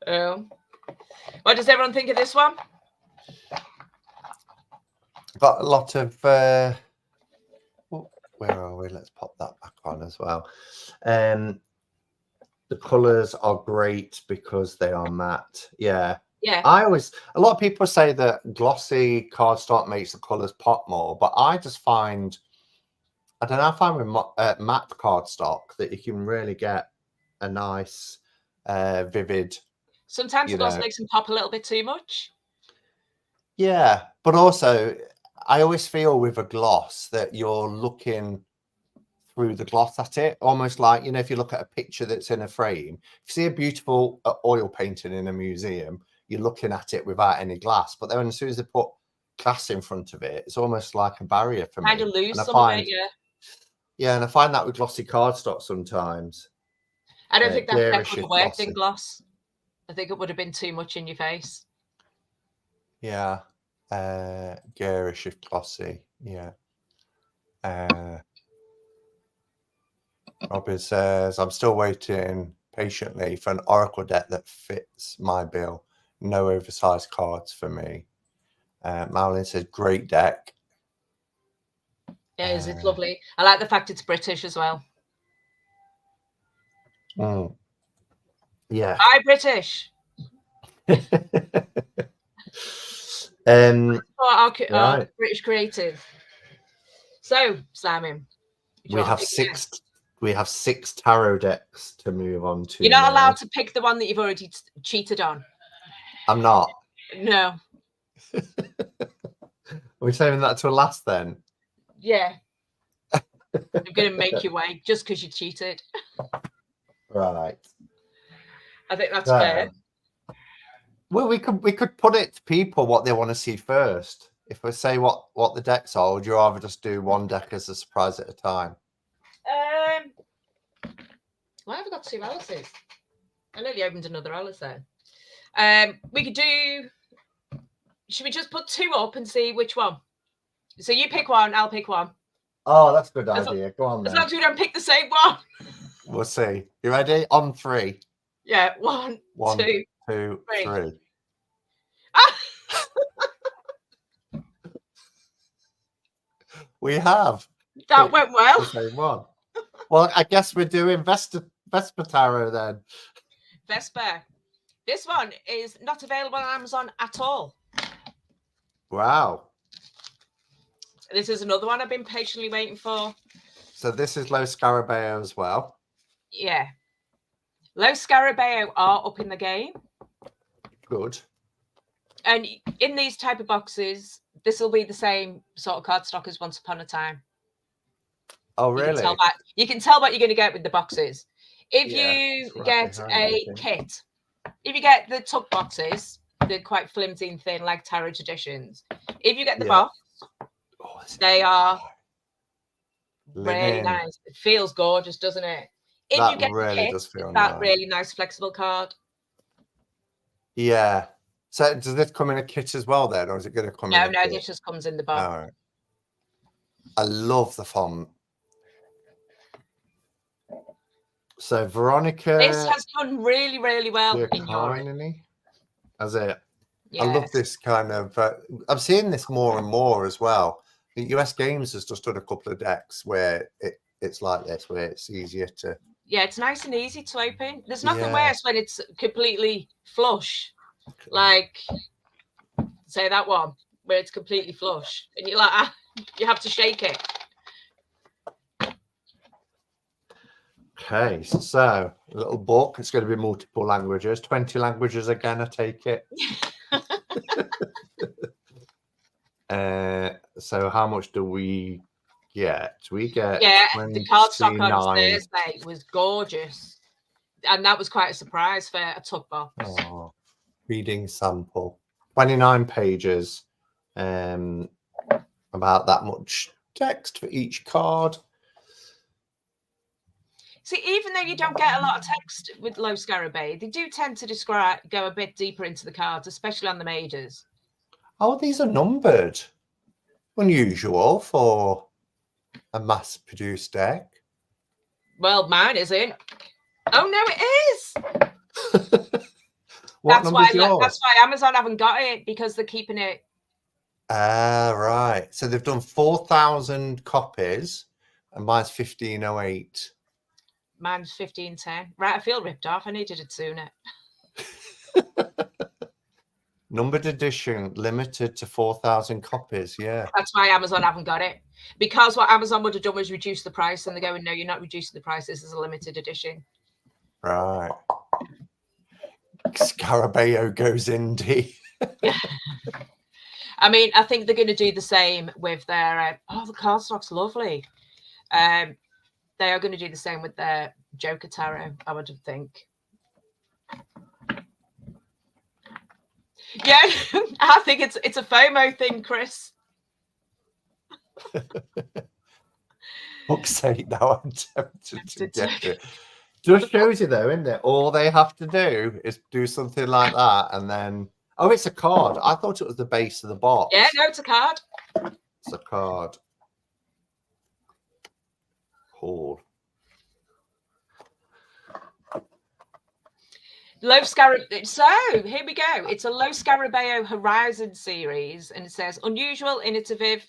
Oh. What does everyone think of this one? Got a lot of where are we? Let's pop that back on as well. The colors are great because they are matte. Yeah. Yeah. A lot of people say that glossy cardstock makes the colors pop more, but I just find, I don't know, I find with matte cardstock that you can really get a nice, vivid. Sometimes the gloss makes them pop a little bit too much. Yeah, but also I always feel with a gloss that you're looking through the gloss at it, almost like, you know, if you look at a picture that's in a frame, if you see a beautiful oil painting in a museum, you're looking at it without any glass. But then as soon as they put glass in front of it, it's almost like a barrier for me. Kind of lose some of it, yeah. Yeah, and I find that with glossy cardstock sometimes. I don't think that deck would have worked in gloss. I think it would have been too much in your face. Yeah. Garish if glossy. Yeah. Robin says, I'm still waiting patiently for an oracle deck that fits my bill. No oversized cards for me. Marilyn says, great deck. Yeah, it's lovely. I like the fact it's British as well. Yeah. Hi, British. Our British creative. So, Simon, we have six tarot decks to move on to. You're not allowed to pick the one that you've already cheated on. I'm not. No. Are we saving that to last then? Yeah. I'm going to make you wait just because you cheated. Right. I think that's fair. Well, we could put it to people what they want to see first. If we say what the decks are, would you rather just do one deck as a surprise at a time? Why have I got two Alices? I nearly opened another Alice there. We could do. Should we just put two up and see which one? So you pick one, I'll pick one. Oh, that's a good idea. Go on then. As long as we don't pick the same one. We'll see. You ready? On three. Yeah, one, two, three. We have. That went well. The same one. Well, I guess we're doing Vesper Tarot then. Vesper. This one is not available on Amazon at all. Wow. This is another one I've been patiently waiting for. So this is Low Scarabeo as well. Yeah. Low Scarabeo are up in the game. Good. And in these type of boxes, this will be the same sort of cardstock as Once Upon a Time. Oh, really? You can tell what you're going to get with the boxes. If Yeah, you it's right get behind me, I a think. kit, if you get the tuck boxes, they're quite flimsy and thin, like tarot traditions. If you get the box, they are really Linen. nice. It feels gorgeous, doesn't it? If That you get really the kit, does feel it's that nice. really nice flexible card. Yeah. So does this come in a kit as well then, or is it going to come in a No, kit? this just comes in the box. All right. I love the font. So Veronica, this has done really, really well in Europe. Has it? Yes. I love this kind of. I'm seeing this more and more as well. The US Games has just done a couple of decks where it's like this, where it's easier to. Yeah, it's nice and easy to open. There's nothing worse when it's completely flush, like say that one where it's completely flush, and you're like, you have to shake it. Okay, so a little book. It's going to be multiple languages, 20 languages again, I take it. So how much do we get? We get the cardstock on Thursday was gorgeous, and that was quite a surprise for a tuck box. Oh, reading sample, 29 pages, about that much text for each card. See, even though you don't get a lot of text with low scarabée, they do tend to go a bit deeper into the cards, especially on the majors. Oh, these are numbered. Unusual for a mass-produced deck. Well, mine isn't. Oh no, it is. That's why Amazon haven't got it, because they're keeping it. Right. So they've done 4,000 copies, and mine's 1,508. Mine's 1510. Right, I feel ripped off. I needed it sooner. Numbered edition, limited to 4,000 copies. Yeah. That's why Amazon haven't got it. Because what Amazon would have done was reduce the price, and they're going, no, you're not reducing the price. This is a limited edition. Right. Scarabeo goes indie. I mean, I think they're going to do the same with their. The cardstock's lovely. They are going to do the same with their Joker Tarot, I would think. Yeah, I think it's a FOMO thing, Chris. Fuck's sake, now I'm tempted to get it. Just shows you though, isn't it? All they have to do is do something like that, and then it's a card. I thought it was the base of the box. Yeah, no, it's a card. It's a card. Cool. Low Scarabeo. So here we go. It's a Low Scarabeo Horizon series, and it says unusual, innovative,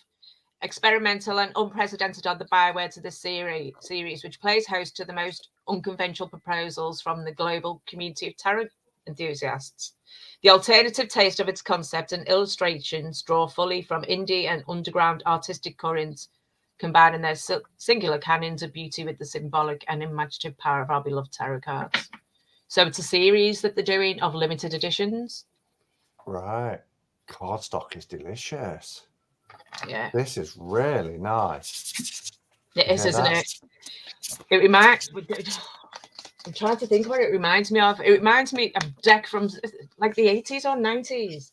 experimental, and unprecedented are the bywords of this series, which plays host to the most unconventional proposals from the global community of tarot enthusiasts. The alternative taste of its concept and illustrations draw fully from indie and underground artistic currents, combining their singular canons of beauty with the symbolic and imaginative power of our beloved tarot cards. So it's a series that they're doing of limited editions. Right. Cardstock is delicious. Yeah. This is really nice. It is, isn't it? It reminds. I'm trying to think what it reminds me of. It reminds me of a deck from like the 80s or 90s.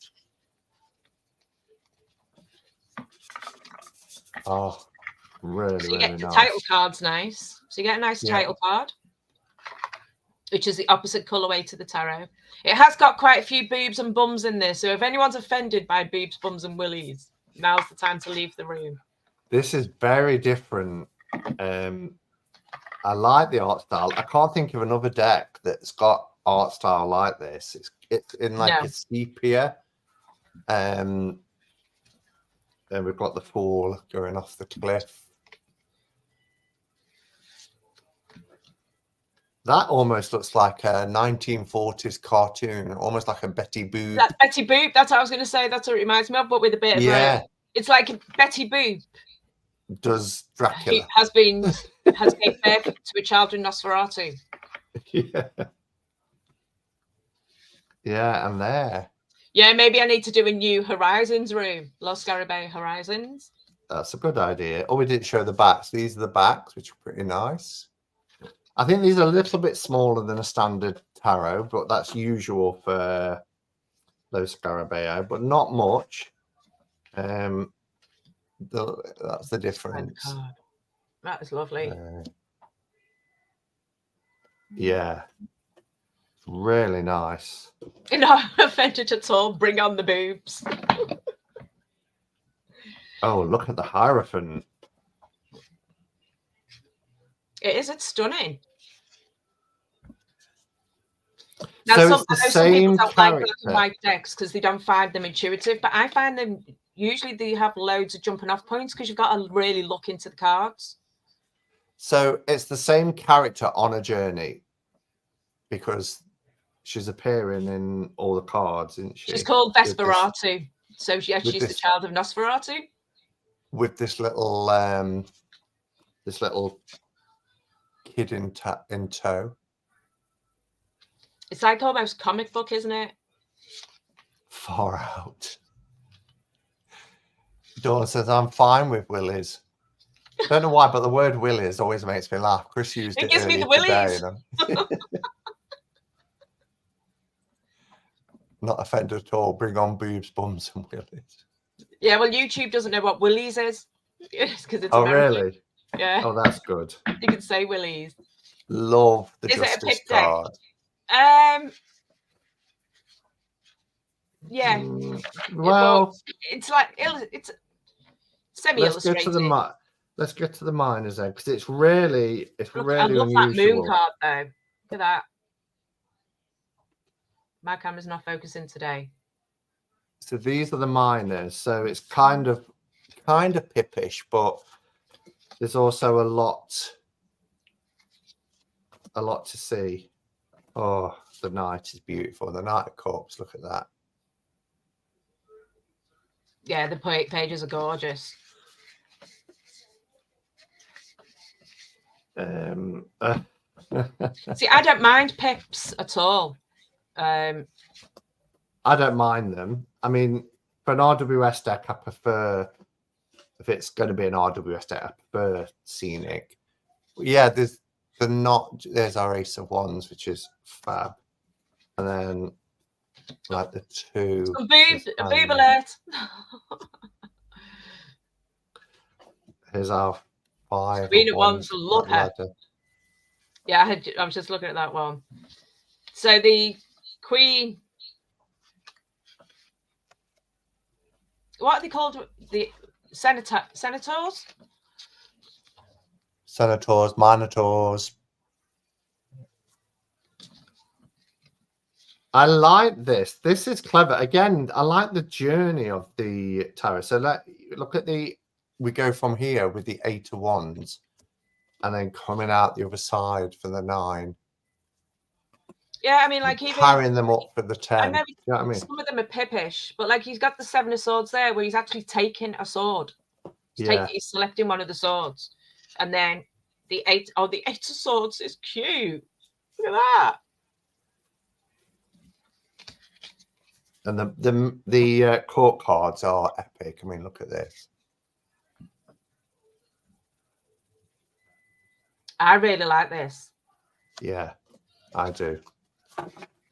Oh, really, so you really get the nice. title card's nice. So you get a nice title card, which is the opposite colorway to the tarot. It has got quite a few boobs and bums in there. So if anyone's offended by boobs, bums, and willies, now's the time to leave the room. This is very different. I like the art style. I can't think of another deck that's got art style like this. It's in like a sepia. Then we've got the fall going off the cliff. That almost looks like a 1940s cartoon, almost like a Betty Boop. That Betty Boop, that's what I was going to say. That's what it reminds me of, but with a bit of it's like a Betty Boop. Does Dracula. Has gave birth to a child in Nosferatu. Yeah. Yeah, and there. Yeah, maybe I need to do a new Horizons room. Los Scarabeo Horizons. That's a good idea. Oh, we didn't show the backs. These are the backs, which are pretty nice. I think these are a little bit smaller than a standard tarot, but that's usual for those Scarabeo, but not much. That's the difference. That is lovely. Yeah, really nice. You're not offended at all. Bring on the boobs. Oh, look at the Hierophant. It's stunning. Now, So some people don't like black and character. white decks because they don't find them intuitive, but I find them usually they have loads of jumping off points because you've got to really look into the cards. So it's the same character on a journey because she's appearing in all the cards, isn't she? She's called Vesper. So she's the child of Nosferatu. With this little kid in tow. It's like almost comic book, isn't it? Far out. Dawn says, I'm fine with willies. Don't know why, but the word willies always makes me laugh. Chris used it gives me the willies. willies. Not offended at all. Bring on boobs, bums, and willies. Yeah, well, YouTube doesn't know what willies is. Because it's American. Really? Yeah. Oh, that's good. You can say willies. Love the Is Justice it a pick card. Deck? Yeah. Well, it's like it's semi-illustrated. Let's get to the minors then, because it's really I love unusual. that moon card though. Look at that. My camera's not focusing today. So these are the minors. So it's kind of pippish, but there's also a lot to see. Oh, the Knight is beautiful. The Knight of Cups. Look at that. Yeah, the pages are gorgeous. See, I don't mind pips at all. I don't mind them. I mean, for an RWS deck, I prefer, if it's going to be an RWS deck, I prefer scenic. Yeah, there's our Ace of Wands, which is fab. And then like the two. A boob alert. Here's our 5. Queen of Wands, love her. Yeah, I was just looking at that one. So the Queen. What are they called? The senators? Senators, minotaurs. I like this. This is clever. Again, I like the journey of the tarot. So look at we go from here with the 8 of Wands and then coming out the other side for the 9. Yeah, I mean, like even carrying them up for the 10. I know, you know what I mean? Some of them are pippish, but like he's got the 7 of Swords there where he's actually taking a sword. He's selecting one of the swords. And then the 8 of Swords is cute. Look at that. And the court cards are epic. I mean, look at this. I really like this. Yeah, I do.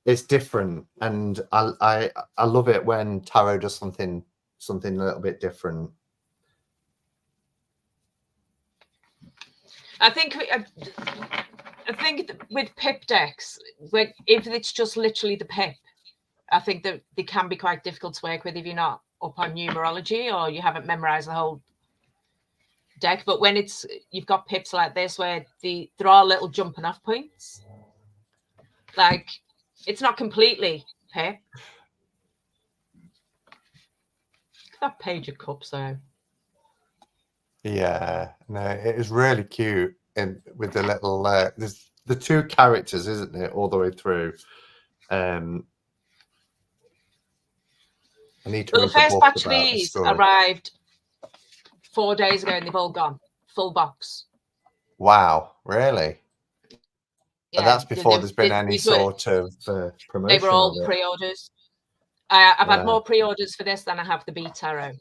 It's different, and I love it when tarot does something a little bit different. I think with pip decks, if it's just literally the pip, I think that they can be quite difficult to work with if you're not up on numerology or you haven't memorized the whole deck. But when you've got pips like this where there are little jumping off points, like it's not completely pip. Look at that Page of Cups though. Yeah, no, it is really cute, and with the little there's the 2 characters, isn't it, all the way through. I need to. Well, the first batch of these arrived 4 days ago, and they've all gone full box. Wow, really? Yeah, and that's before there's been any sort of promotion. They were all pre-orders. I've had more pre-orders for this than I have the B Tarot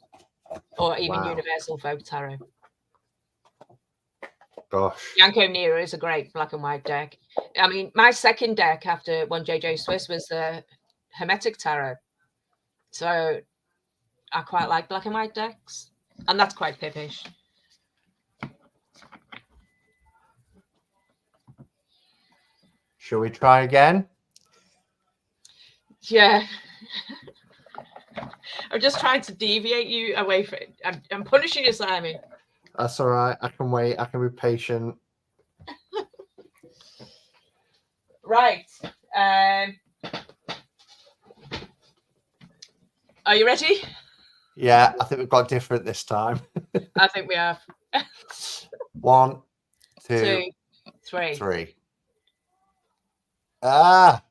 or even Universal Folk Tarot. gosh. Yanko Nero is a great black and white deck. I mean, my second deck after one JJ Swiss was the Hermetic Tarot. So I quite like black and white decks. And that's quite pippish. Shall we try again? Yeah. I'm just trying to deviate you away from it. I'm punishing you, Simon. That's all right. I can wait. I can be patient. Right. Are you ready? Yeah, I think we've got different this time. I think we have. 1, 2, 3. Ah.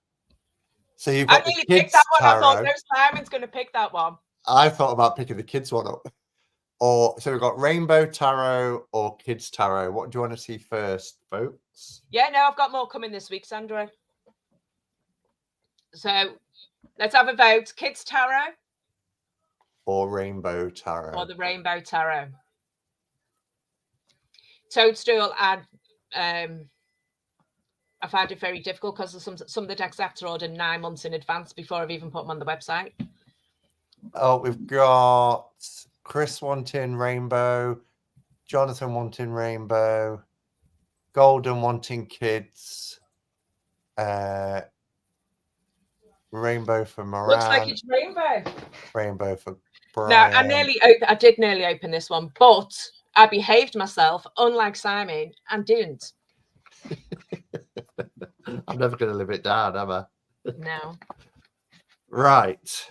So you've got the kids picked that one. tarot. I thought, no, Simon's going to pick that one. I thought about picking the kids one up. Or so we've got Rainbow Tarot or Kids Tarot. What do you want to see first, folks? Yeah, no, I've got more coming this week, Sandra. So let's have a vote. Kids Tarot or Rainbow Tarot? Or the Rainbow Tarot. Toadstool, I find it very difficult because some of the decks I have to order 9 months in advance before I've even put them on the website. Oh, we've got Chris wanting Rainbow, Jonathan wanting Rainbow, Golden wanting Kids, Rainbow for Moran. Looks like it's Rainbow. Rainbow for Brian. Now, I did nearly open this one, but I behaved myself, unlike Simon, and didn't. I'm never going to live it down, am I? No. Right.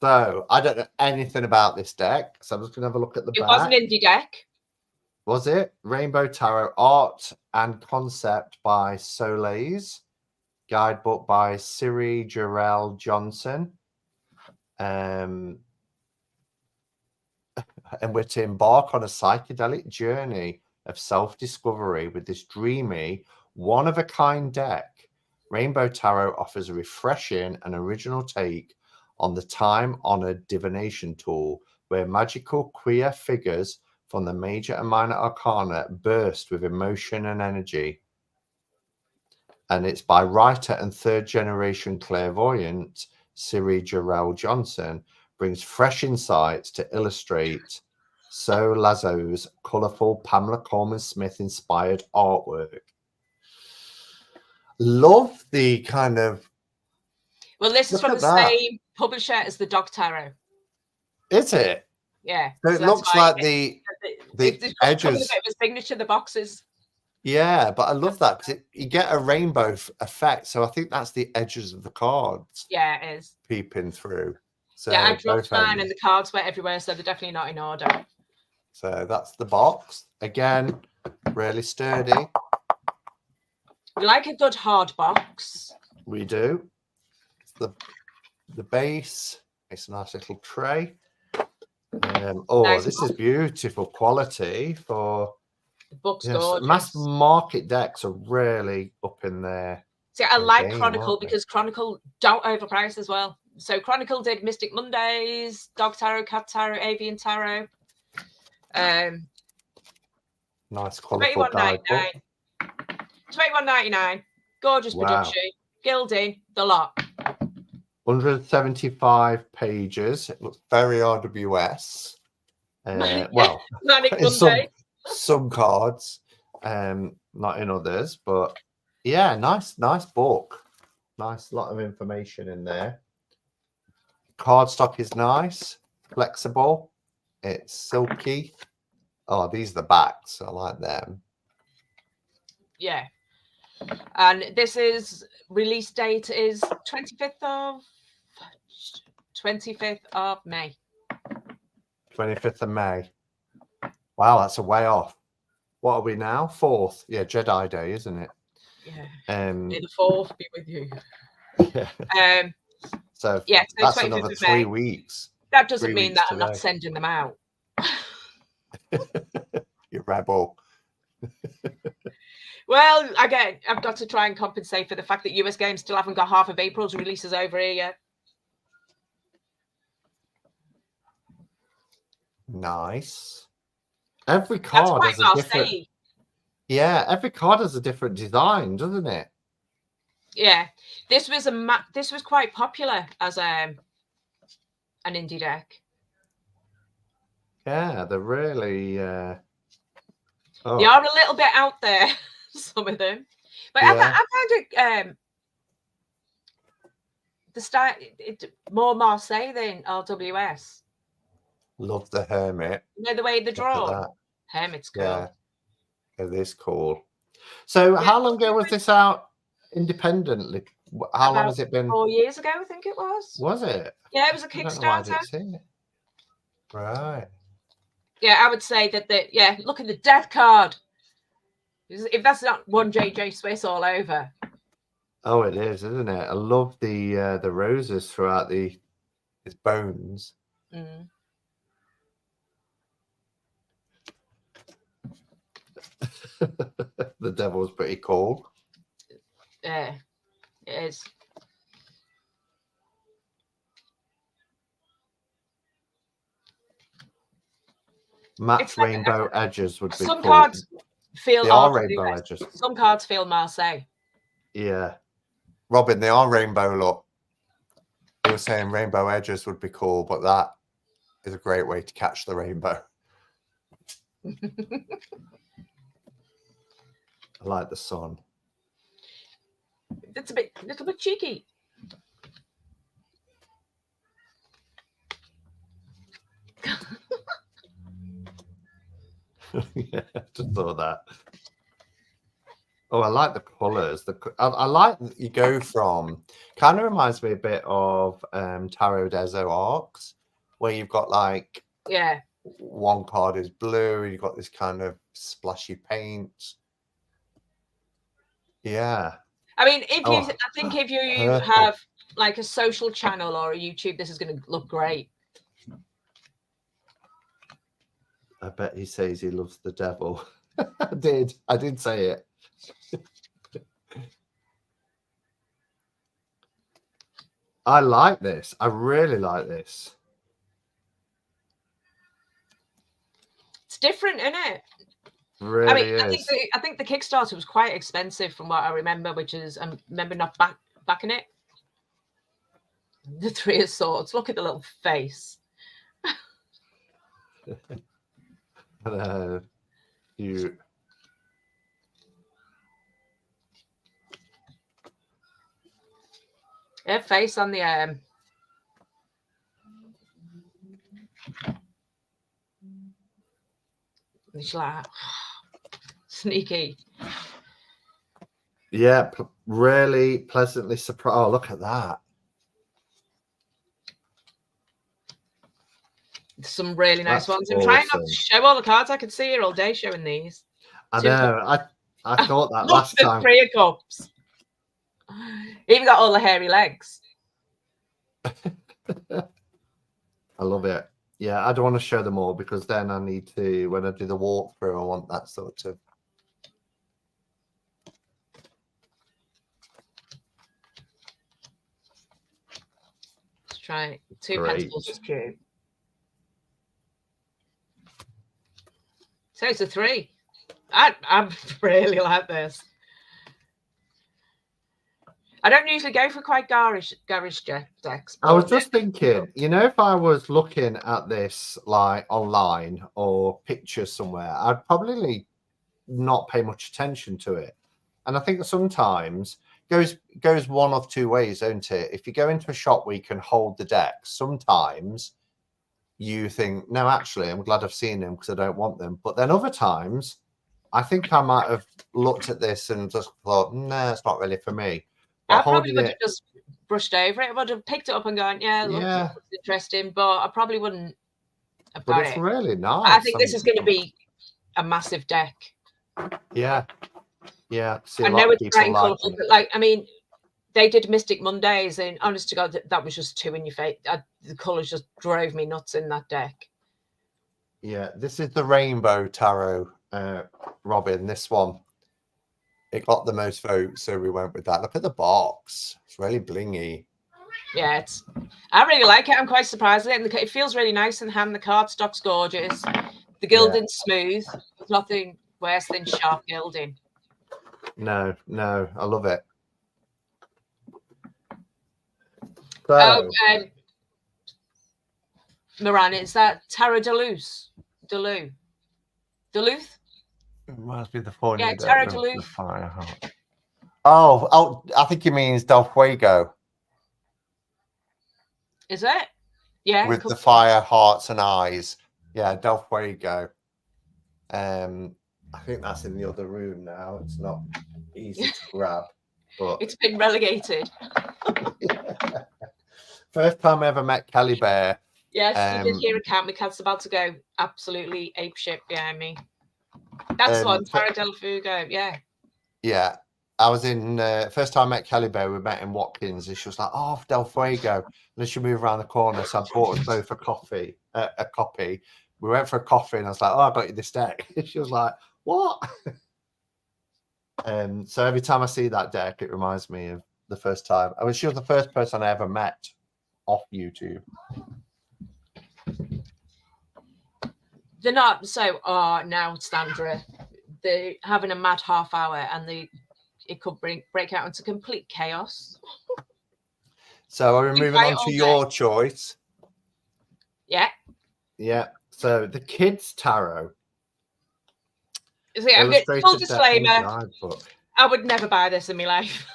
So I don't know anything about this deck, so I'm just going to have a look at the back. It was an indie deck. Was it? Rainbow Tarot, art and concept by Soleils, guidebook by Siri Jarrell Johnson. And we're to embark on a psychedelic journey of self-discovery with this dreamy, one-of-a-kind deck. Rainbow Tarot offers a refreshing and original take on the time-honored divination tool, where magical queer figures from the major and minor arcana burst with emotion and energy. And it's by writer and third-generation clairvoyant Siri Jarrell Johnson, brings fresh insights to illustrate So Lazo's colourful Pamela Coleman-Smith inspired artwork. Love the kind of... Well, this is from the same publisher as the Dog Tarot. Is it? Yeah. So it looks like the edges. A bit of a signature, the boxes. Yeah, but I love that because you get a rainbow effect. So I think that's the edges of the cards. Yeah, it is. Peeping through. So yeah, I dropped mine and the cards were everywhere, so they're definitely not in order. So that's the box. Again, really sturdy. We like a good hard box. We do. It's the base. It's a nice little tray. Nice this box. Is beautiful quality for the book's gorgeous. Mass market decks are really up in there. See, I like Chronicle because Chronicle don't overprice as well. So Chronicle did Mystic Mondays, Dog Tarot, Cat Tarot, Avian Tarot. Nice colourful guidebook. $21.99. Gorgeous production. Gilding, the lot. 175 pages. It looks very RWS. Well, Manic Monday. Some cards, not in others, but yeah, nice book. Nice lot of information in there. Cardstock is nice, flexible. It's silky. Oh, these are the backs. I like them. Yeah. And this is release date is 25th of May. 25th of May. Wow, that's a way off. What are we now? 4th. Yeah, Jedi Day, isn't it? Yeah. May the 4th be with you. Yeah. So that's another 3 weeks. That doesn't mean that I'm not sending them out. You rebel. Well, again, I've got to try and compensate for the fact that US Games still haven't got half of April's releases over here yet. Nice. Every card has a different... Yeah, every card has a different design, doesn't it? Yeah, this was quite popular as an indie deck. Yeah, they're really. They are a little bit out there, some of them, but yeah. I found it the style more Marseille than RWS. Love the Hermit. You know the way they draw. Hermit's cool. Yeah, it is cool. So, how long ago was this out independently? How long has it been? 4 years ago, I think it was. Was it? Yeah, it was a Kickstarter. Right. Yeah, I would say that look at the death card. If that's not one JJ Swiss all over. Oh, it is, isn't it? I love the roses throughout his bones. Mm. The devil's pretty cool. Yeah, it is. Matte rainbow edges would be some cool. Cards feel they are rainbow edges. Some cards feel Marseille. Yeah. Robin, they are rainbow look. You were saying rainbow edges would be cool, but that is a great way to catch the rainbow. I like the sun. It's a little bit cheeky. Yeah, just thought that. Oh, I like the colours. I like that you go from. Kind of reminds me a bit of Tarot des Arcs, where you've got like one card is blue, and you've got this kind of splashy paint. Yeah. I mean, I think if you have like a social channel or a YouTube, this is going to look great. I bet he says he loves the devil. I did say it. I like this. I really like this. It's different, isn't it? Really I mean, is. I think the Kickstarter was quite expensive from what I remember, which is I remember not backing it. The Three of Swords. Look at the little face. You. Her face on the It's like sneaky. Yeah, really pleasantly surprised. Oh, look at that. Some really nice ones. I'm awesome. trying not to show all the cards. I could see here all day showing these. I know. I thought that last time. Three of Cups. Even got all the hairy legs. I love it. Yeah, I don't want to show them all because then I need to, when I do the walkthrough, I want that sort of. Let's try Two Pentacles is cute. So it's a 3. I really like this. I don't usually go for quite garish decks. I was just thinking, you know, if I was looking at this like online or pictures somewhere, I'd probably not pay much attention to it. And I think sometimes goes one of two ways, don't it? If you go into a shop where you can hold the decks, sometimes you think, no, actually, I'm glad I've seen them because I don't want them. But then other times, I think I might have looked at this and just thought, no, it's not really for me. I probably would have just brushed over it. I would have picked it up and gone, yeah, look, it's interesting, but I probably wouldn't have got it. But it's really nice. I think this is going to be a massive deck. Yeah. Yeah. I know it's bright and colourful, but like, I mean, they did Mystic Mondays, and honest to God, that was just too in your face. The colours just drove me nuts in that deck. Yeah, this is the Rainbow Tarot, Robin, this one. It got the most votes, so we went with that. Look at the box. It's really blingy. Yeah, I really like it. I'm quite surprised with it. It feels really nice in hand. The cardstock's gorgeous. The gilding's smooth. There's nothing, Worse than sharp gilding. No, I love it. So, Moran, is that Tara Duluth? Duluth? Reminds me of the phone. Yeah, Tara Duluth. Fire heart. Oh, I think he means Del Fuego. Is it? Yeah. With the fire, hearts, and eyes. Yeah, Del Fuego. I think that's in the other room now. It's not easy to grab, but it's been relegated. First time I ever met Kelly Bear. Yes, you did hear a cat. My cat's about to go absolutely apeshit behind me. That's the one, Tara Del Fuego. Yeah. Yeah. I was in first time I met Kelly Bear, we met in Watkins, and she was like, "Oh, Del Fuego." And then she moved around the corner, so I bought us both a copy. We went for a coffee, and I was like, "Oh, I got you this deck." She was like, "What?" So every time I see that deck, it reminds me of the first time. She was the first person I ever met off YouTube. They're not so. Oh, now Sandra, they're having a mad half hour, and it could break out into complete chaos. So are we moving on to your choice? Yeah. Yeah. So the kids' tarot. See, I'm getting full disclaimer. I would never buy this in my life.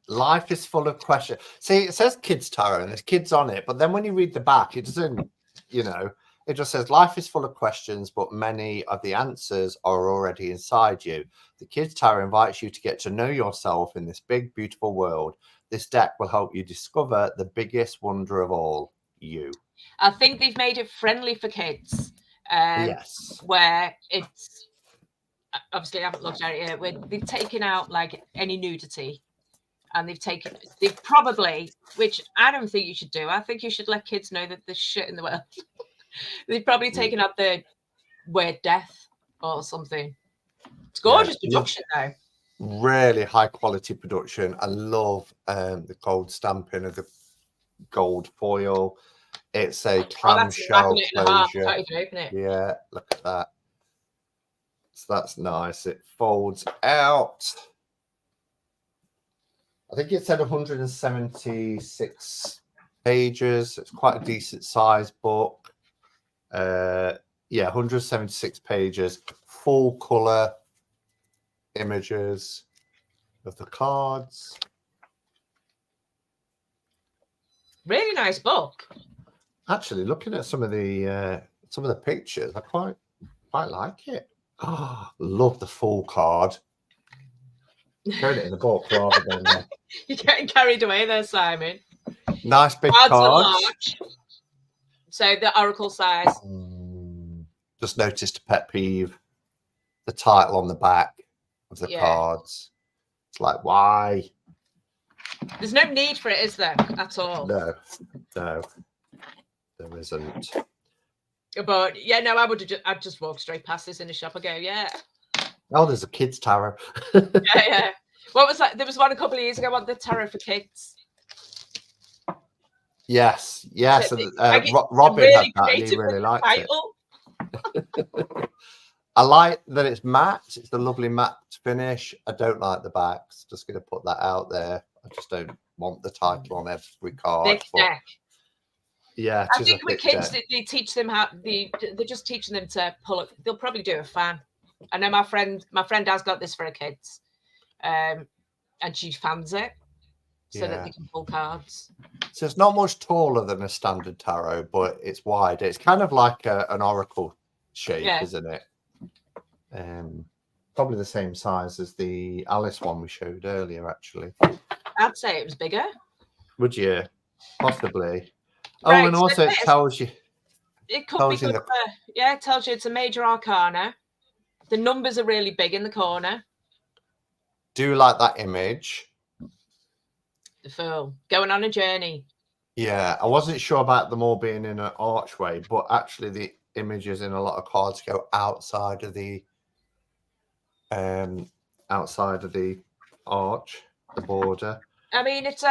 Life is full of questions. See, it says kids' tarot and there's kids on it, but then when you read the back, it doesn't, it just says life is full of questions, but many of the answers are already inside you. The kids' tarot invites you to get to know yourself in this big, beautiful world. This deck will help you discover the biggest wonder of all, you. I think they've made it friendly for kids. Yes. Where it's obviously I haven't looked at it yet. Where they've taken out like any nudity, and they've probably, which I don't think you should do. I think you should let kids know that there's shit in the world. They've probably taken out the word death or something. It's gorgeous production though. Really high quality production. I love the gold stamping of the gold foil. It's a clamshell closure. Can't even open it. Yeah, look at that. So that's nice. It folds out. I think it said 176 pages. It's quite a decent size book. Yeah, 176 pages. Full color images of the cards. Really nice book. Actually, looking at some of the pictures, I quite like it. Oh, love the full card. Carried it in the book rather than. You're getting carried away there, Simon. Nice big cards. So the oracle size. Just noticed a pet peeve. The title on the back of the cards. It's like, why? There's no need for it, is there? At all? No, there isn't. But yeah, no, I'd just walk straight past this in the shop and go, yeah. Oh, there's a kids' tarot. yeah. What was that? There was one a couple of years ago. The tarot for kids. Yes. Robin had that, and he really liked it. I like that it's matte. It's the lovely matte finish. I don't like the backs. Just going to put that out there. I just don't want the title on every card. Thick deck. Yeah, I think with kids, they teach them they're just teaching them to pull it. They'll probably do a fan. I know my friend has got this for her kids, and she fans it so that they can pull cards. So it's not much taller than a standard tarot, but it's wide. It's kind of like an oracle shape, isn't it? Probably the same size as the Alice one we showed earlier, actually. I'd say it was bigger. Would you? Possibly. Right, oh, and also it tells you. It could be good. It tells you it's a major arcana. The numbers are really big in the corner. Do like that image. The Fool going on a journey. Yeah, I wasn't sure about them all being in an archway, but actually the images in a lot of cards go outside of the arch, the border. I mean, it's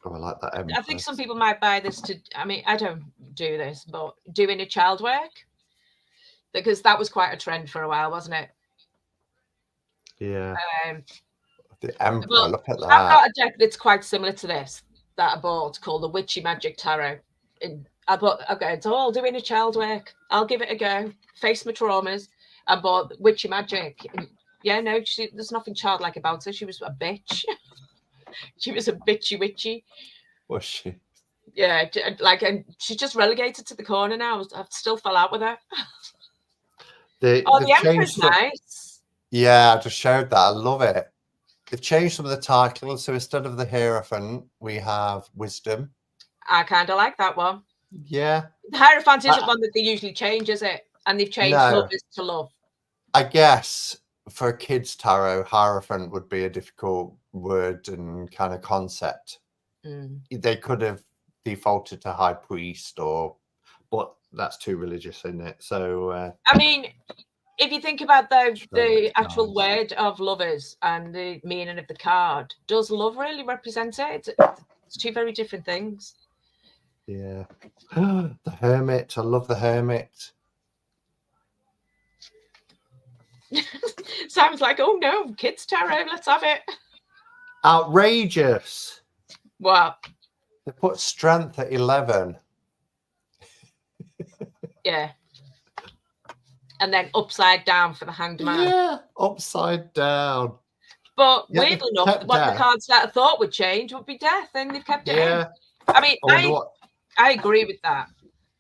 Oh, I like that. I think some people might buy this to. I mean, I don't do this, but doing a child work, because that was quite a trend for a while, wasn't it? Yeah. The Emperor, well, look at that. I've got a deck that's quite similar to this that I bought called the Witchy Magic Tarot. I bought, okay, it's all doing a child work. I'll give it a go. Face my traumas. I bought Witchy Magic. And yeah, no, there's nothing childlike about her. She was a bitch. She was a bitchy witchy. Was she? Yeah, like, and she's just relegated to the corner now. I still fell out with her. The Emperor's nice. Yeah, I just showed that. I love it. They've changed some of the titles. So instead of the Hierophant, we have Wisdom. I kind of like that one. Yeah. The Hierophant isn't one that they usually change, is it? And they've changed lovers to love. I guess for a kid's tarot, Hierophant would be a difficult word and kind of concept. They could have defaulted to High Priest, but that's too religious, isn't it? So I mean, if you think about the actual word of lovers and the meaning of the card, does love really represent it? It's two very different things. Yeah. The Hermit. I love the Hermit. Sounds like, oh no, kids tarot, let's have it. Outrageous. What? They put strength at 11. Yeah. And then upside down for the Hanged Man. Yeah, upside down. But weirdly enough, what the cards that I thought would change would be death, and they've kept it in. I mean, I agree with that.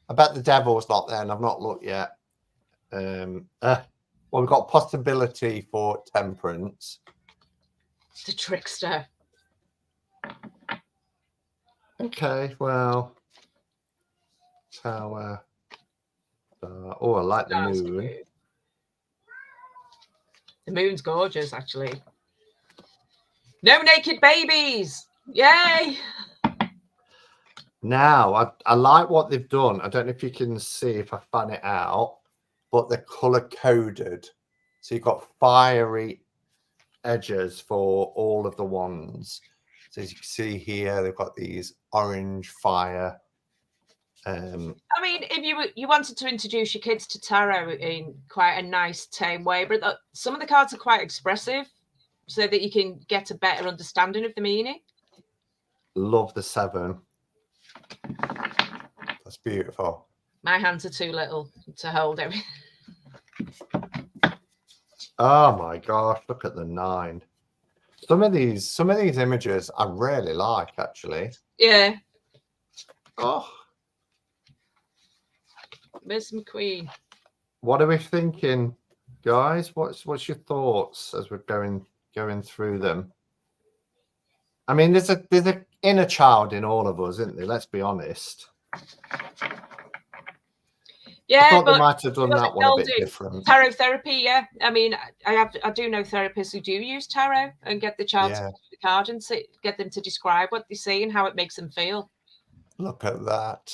I bet the Devil's not there, and I've not looked yet. Well, we've got possibility for Temperance. The Trickster. Okay, well, Tower. Oh, I like the moon. Good. The moon's gorgeous, actually. No naked babies! Yay! Now, I like what they've done. I don't know if you can see if I fan it out, but they're color-coded. So you've got fiery edges for all of the wands. So as you can see here, they've got these orange fire. I mean, if you wanted to introduce your kids to tarot in quite a nice, tame way, but some of the cards are quite expressive, so that you can get a better understanding of the meaning. Love the 7. That's beautiful. My hands are too little to hold everything. Oh my gosh, look at the 9. Some of these images I really like, actually. Yeah. Oh. Where's my queen? What are we thinking, guys? What's your thoughts as we're going through them? I mean, there's a inner child in all of us, isn't there? Let's be honest. Yeah, I thought they might have done that one a bit different. Tarot therapy, yeah. I mean, I do know therapists who do use tarot and get the child to pick the card and get them to describe what they see and how it makes them feel. Look at that.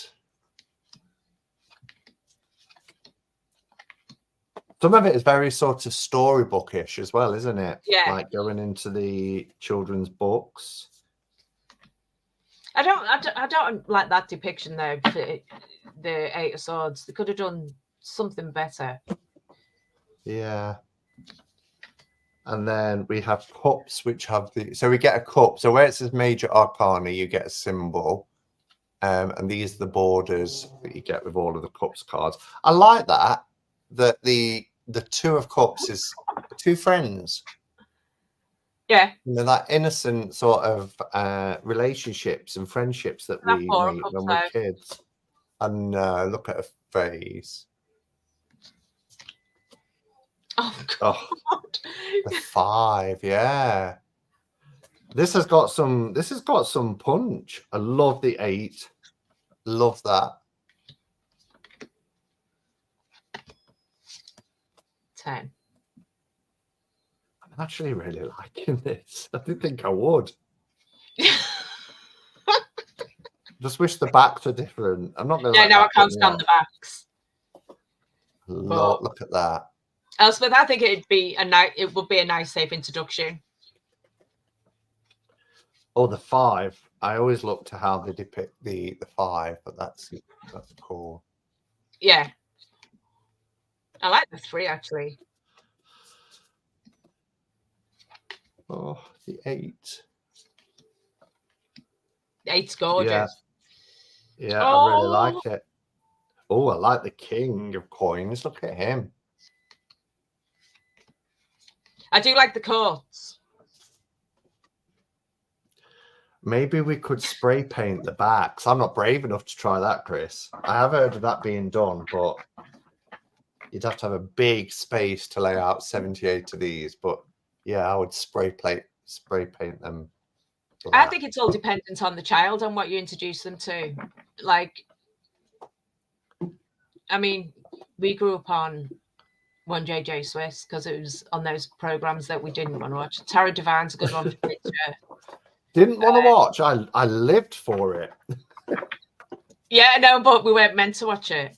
Some of it is very sort of storybookish as well, isn't it? Yeah. Like going into the children's books. I don't like that depiction though. The 8 of Swords. They could have done something better. Yeah. And then we have cups, which have so we get a cup. So where it says major arcana, you get a symbol. And these are the borders that you get with all of the cups cards. I like that the 2 of cups is 2 friends. Yeah. You know, that innocent sort of relationships and friendships that we meet when we're kids. And look at her face. Oh God. The 5, yeah. This has got some punch. I love the 8. Love that. 10. I'm actually really liking this. I didn't think I would. Just wish the backs were different. I'm not going to. Yeah, no, I can't stand the backs. Look at that. Elspeth, I think it would be a nice, safe introduction. Oh, the 5. I always look to how they depict the 5, but that's cool. Yeah. I like the 3 actually. Oh, the 8. 8's gorgeous. Yeah, I really like it. Oh, I like the king of coins. Look at him. I do like the courts. Maybe we could spray paint the backs. I'm not brave enough to try that, Chris. I have heard of that being done, but you'd have to have a big space to lay out 78 of these. But yeah, I would spray paint them. I think it's all dependent on the child and what you introduce them to. Like, I mean, we grew up on 1JJ Swiss because it was on those programs that we didn't want to watch. Tara Devine's a good one for picture. Didn't want to watch. I lived for it. Yeah, no, but we weren't meant to watch it.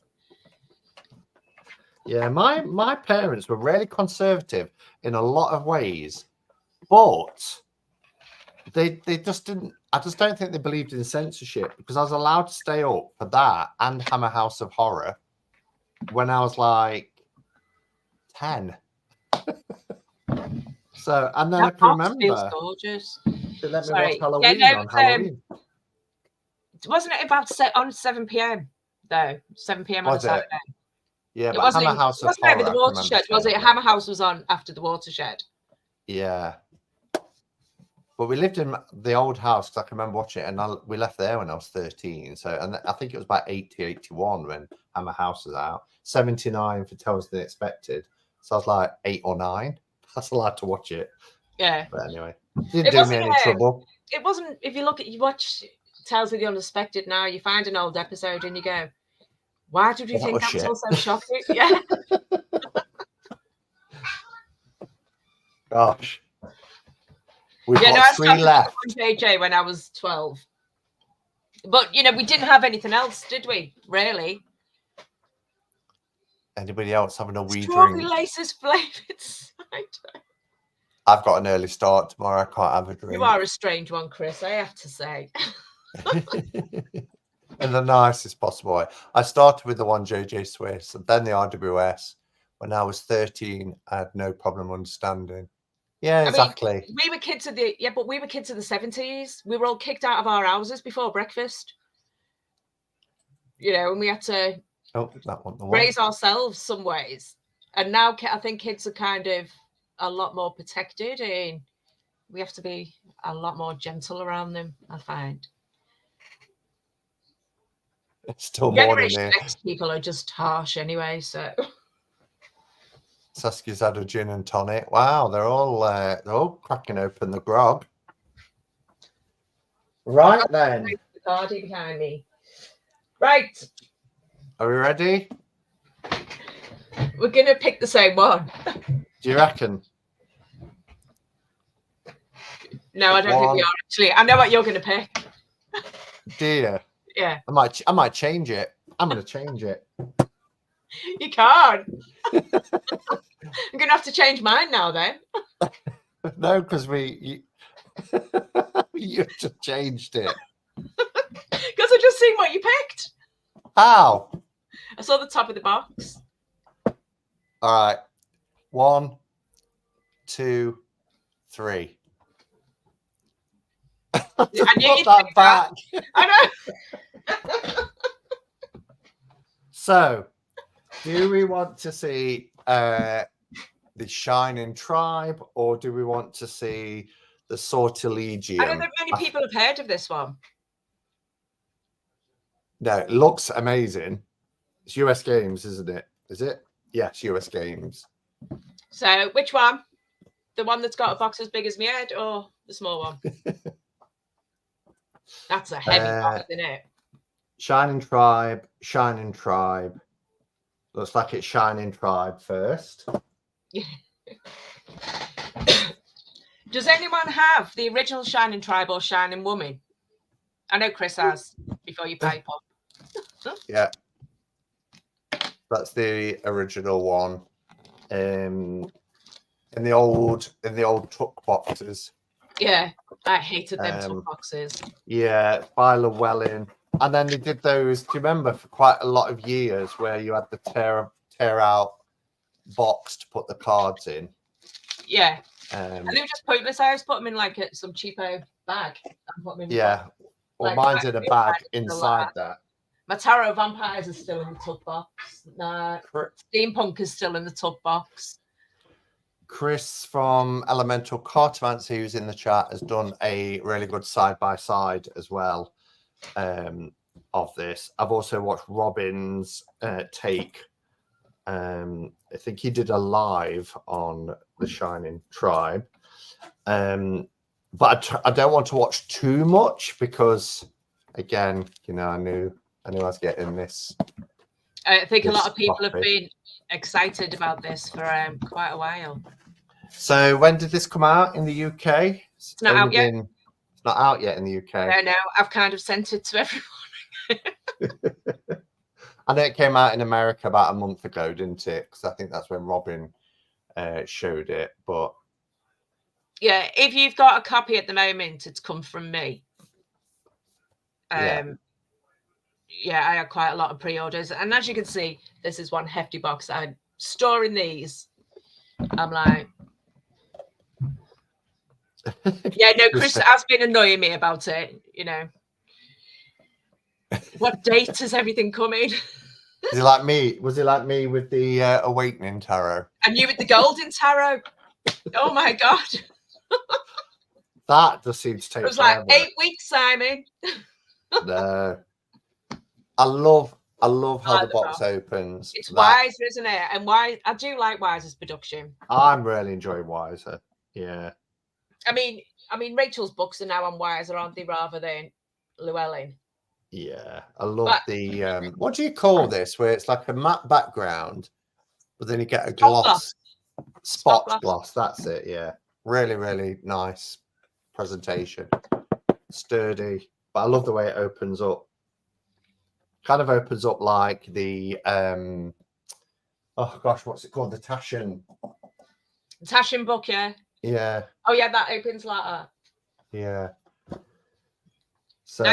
Yeah, my parents were really conservative in a lot of ways, but they just didn't. I just don't think they believed in censorship, because I was allowed to stay up for that and Hammer House of Horror when I was like 10. So, and then That I can box remember. feels gorgeous. They let me watch Halloween on Halloween. Wasn't it about on 7 p.m. though? 7 p.m. on a Saturday. Yeah, but Hammer House of Horror. Wasn't it the Watershed? Was it? Hammer House was on after the Watershed. Yeah. But we lived in the old house, because I can remember watching it, and we left there when I was 13. So, and I think it was about 80, 81 when Hammer House was out. 79 for Tales of the Unexpected. So I was like 8 or 9. That's allowed to watch it. Yeah. But anyway, didn't do me any trouble. It wasn't. If you watch Tales of the Unexpected now, you find an old episode and you go, "Why did you think that was all so shocking?" Yeah. Gosh. We've got 3 left. On JJ when I was 12. But, we didn't have anything else, did we? Really? Anybody else having a wee Strawberry drink? laces flavored cider. I've got an early start tomorrow. I can't have a drink. You are a strange one, Chris, I have to say. In the nicest possible way. I started with the 1JJ Swiss and then the RWS. When I was 13, I had no problem understanding. Yeah, exactly. I mean, we were kids of the 70s. We were all kicked out of our houses before breakfast. And we had to raise ourselves some ways. And now I think kids are kind of a lot more protected, and we have to be a lot more gentle around them, I find. It's still morning here. Next people are just harsh anyway, so. Saskia's had a gin and tonic. Wow, they're all cracking open the grog. Right then. The cardi behind me. Right. Are we ready? We're gonna pick the same one. Do you reckon? No, I don't think we are actually. I know what you're gonna pick. Do you? Yeah. I might change it. I'm gonna change it. You can't. I'm gonna have to change mine now then. No, because you just changed it. Because I just seen what you picked. How? I saw the top of the box. All right. 1, 2, 3. I knew put that back. I know. So, do we want to see the Shining Tribe, or do we want to see the Sorti Legium? I don't think many people have heard of this one. No, it looks amazing. It's US Games, isn't it? Is it? Yes, US Games. So, which one? The one that's got a box as big as my head, or the small one? That's a heavy box, isn't it? Shining Tribe. Looks like it's Shining Tribe first. Does anyone have the original Shining Tribe or Shining Woman? I know Chris has, before you pipe up. Yeah. That's the original one. In the old tuck boxes. Yeah, I hated them tuck boxes. Yeah, by Llewellyn. And then they did those, do you remember, for quite a lot of years where you had the tear out box to put the cards in. Yeah. And they were just pointless. I always put them in like some cheapo bag. And put them in well, mine's in a bag inside that. My Tarot Vampires are still in the tub box. No, Steampunk is still in the tub box. Chris from Elemental Cartomancy, who's in the chat, has done a really good side-by-side as well of this. I've also watched Robin's take. I think he did a live on the Shining Tribe. But I don't want to watch too much because, again, you know, I knew I was getting this. I think a lot of people have been excited about this for quite a while. So when did this come out in the UK? It's not out yet. It's not out yet in the UK. No, I've kind of sent it to everyone. I know it came out in America about a month ago, didn't it? Because I think that's when Robin showed it. But yeah, if you've got a copy at the moment, it's come from me. Yeah, I had quite a lot of pre-orders, and as you can see, this is one hefty box. I'm storing these. I'm like, yeah, no, Chris has been annoying me about it. You know, what date is everything coming? Is he like me? Was he like me with the Awakening Tarot? And you with the Golden Tarot? Oh my god! That just seems to take. It was forever. Like 8 weeks, Simon. No, I love how the box opens. It's Wiser, isn't it? And I do like Wiser's production. I'm really enjoying Wiser. Yeah. I mean, Rachel's books are now on Wiser, aren't they, rather than Llewellyn? Yeah, I love the what do you call this? Where it's like a matte background, but then you get a gloss, spot gloss. That's it. Yeah, really, really nice presentation. Sturdy, but I love the way it opens up. Kind of opens up like the oh gosh, what's it called? The Taschen book, yeah. Yeah. Oh yeah, that opens like that. Yeah. So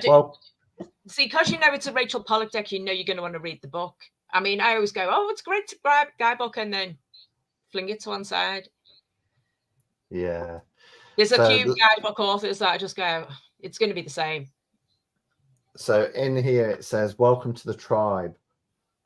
well, see, because you know it's a Rachel Pollack deck, you know you're going to want to read the book. I mean, I always go, oh, it's great to grab guide book and then fling it to one side. Yeah. There's a few guidebook authors that I just go, it's going to be the same. So in here it says, welcome to the tribe,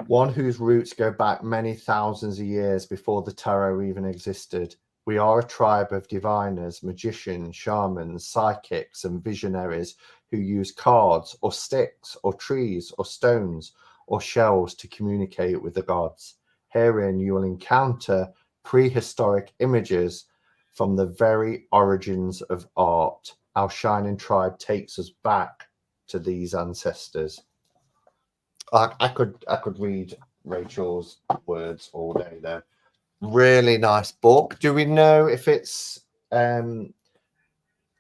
one whose roots go back many thousands of years before the tarot even existed. We are a tribe of diviners, magicians, shamans, psychics, and visionaries who use cards or sticks or trees or stones or shells to communicate with the gods. Herein you will encounter prehistoric images from the very origins of art. Our Shining Tribe takes us back to these ancestors. I could read Rachel's words all day though. Really nice book. Do we know if it's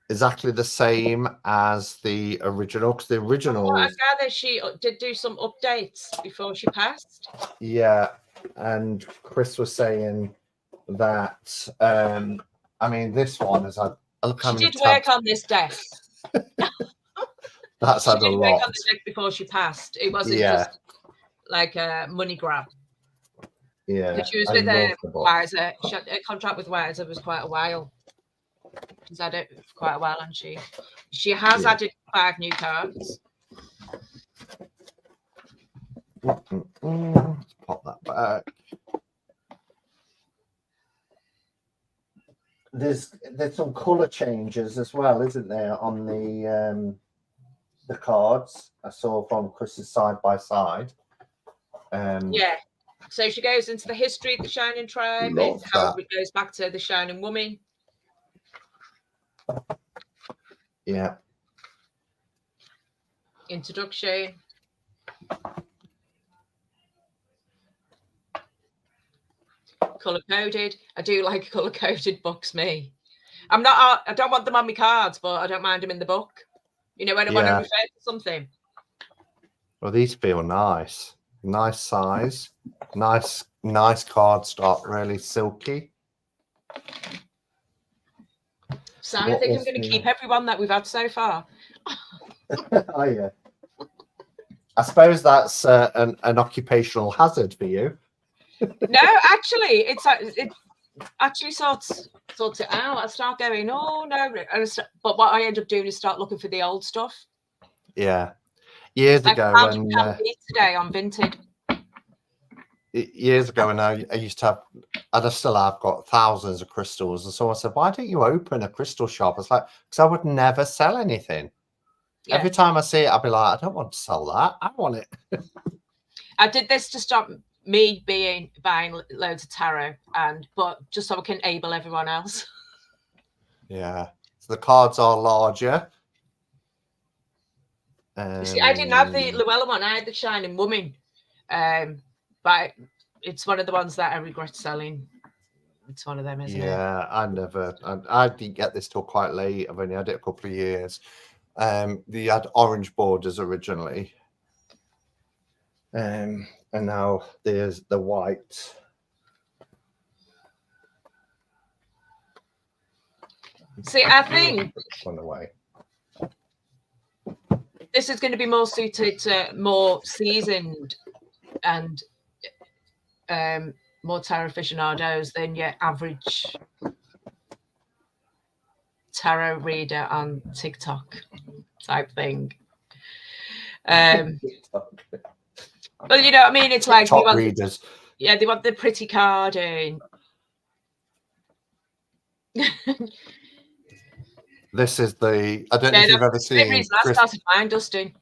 exactly the same as the original? Because the original, I gather she did do some updates before she passed. Yeah, and Chris was saying that I mean, this one is she did work on this deck. That's had a lot. She did work on the deck before she passed. It wasn't just like a money grab. Yeah, because she was with Wiser. Her contract with Wiser was quite a while. She's had it for quite a while, and she has added 5 new cards. Let's pop that back. There's some colour changes as well, isn't there, on the cards I saw from Chris's side by side. Yeah. So she goes into the history of the Shining Tribe, and how it goes back to the Shining Woman. Yeah. Introduction. Color coded. I do like color coded books. Me, I don't want them on my cards, but I don't mind them in the book. You know, when I want to refer to something. Well, these feel nice. Nice size. Nice card stock. Really silky. So I think I'm going to keep everyone that we've had so far. Oh yeah. I suppose that's an occupational hazard for you. No, actually, it actually sorts it out. I start going, oh no, but what I end up doing is start looking for the old stuff. Yeah, years Like ago I found when today on Vinted. Years ago, when I used to have, and I still have got thousands of crystals, and someone said, "Why don't you open a crystal shop?" It's like, because I would never sell anything. Yeah. Every time I see it, I'll be like, "I don't want to sell that. I want it." I did this to stop me buying loads of tarot, but just so I can enable everyone else. Yeah, so the cards are larger. You see, I didn't have the Llewellyn one. I had the Shining Woman, but it's one of the ones that I regret selling. It's one of them, isn't it? Yeah, I didn't get this till quite late. I've only had it a couple of years. They had orange borders originally, and now there's the white. See, I think one away. This is going to be more suited to more seasoned and more tarot aficionados than your average tarot reader on TikTok type thing. Well, you know what I mean? It's like TikTok readers. Yeah, they want the pretty card and this is the. I don't know if you've ever seen. I started mine dusting.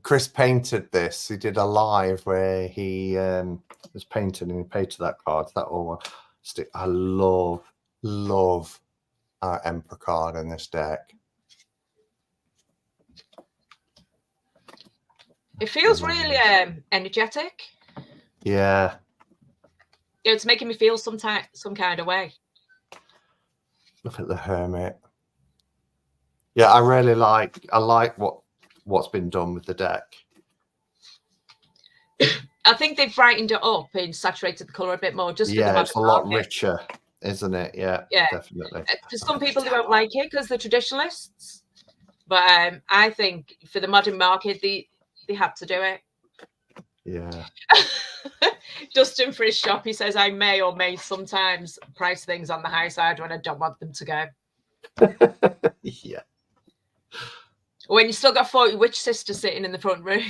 Chris painted this. He did a live where he was painting and he painted that card. That all. I love our Emperor card in this deck. It feels really energetic. Yeah. It's making me feel some kind of way. Look at the Hermit. Yeah, I really like. I like what's been done with the deck. I think they've brightened it up and saturated the color a bit more. Just yeah, it's a lot richer, isn't it? Yeah, definitely. For some people, they won't like it because they're traditionalists, but I think for the modern market, they have to do it. Yeah. Dustin for his shop, he says, I may or may sometimes price things on the high side when I don't want them to go. Yeah. When you still got 40 witch sisters sitting in the front room.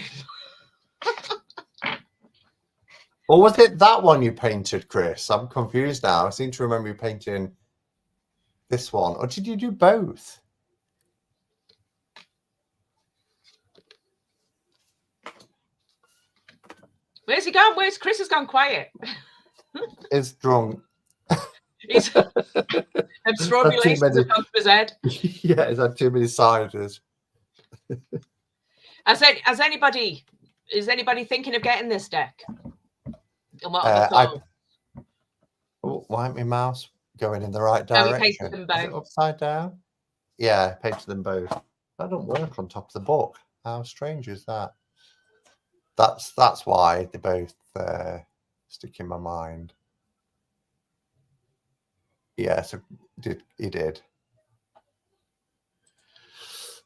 Or was it that one you painted, Chris? I'm confused now. I seem to remember you painting this one. Or did you do both? Where's he gone? Chris has gone quiet? He's drunk. He's strawberry lace on the top of his head. Yeah, he's had too many ciders. Is anybody thinking of getting this deck? And what why ain't my mouse going in the right direction? Painted them both. Is it upside down? Yeah, I painted them both. That don't work on top of the book. How strange is that? That's why they both stick in my mind. Yeah, so he did.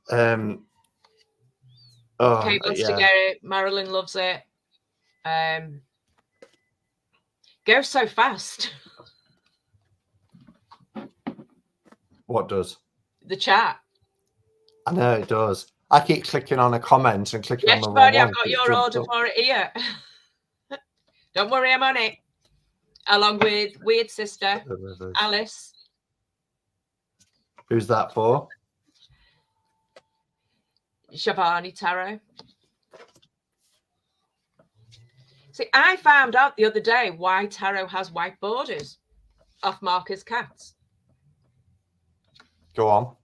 Kate wants to get it. Marilyn loves it. Goes so fast. What does? The chat. I know it does. I keep clicking on a comment and clicking on the buddy, wrong I've got your order for it here. Don't worry, I'm on it. Along with Weird Sister, Alice. Who's that for? Shavani Tarot. See, I found out the other day why tarot has white borders off Marcus Cats. Go on.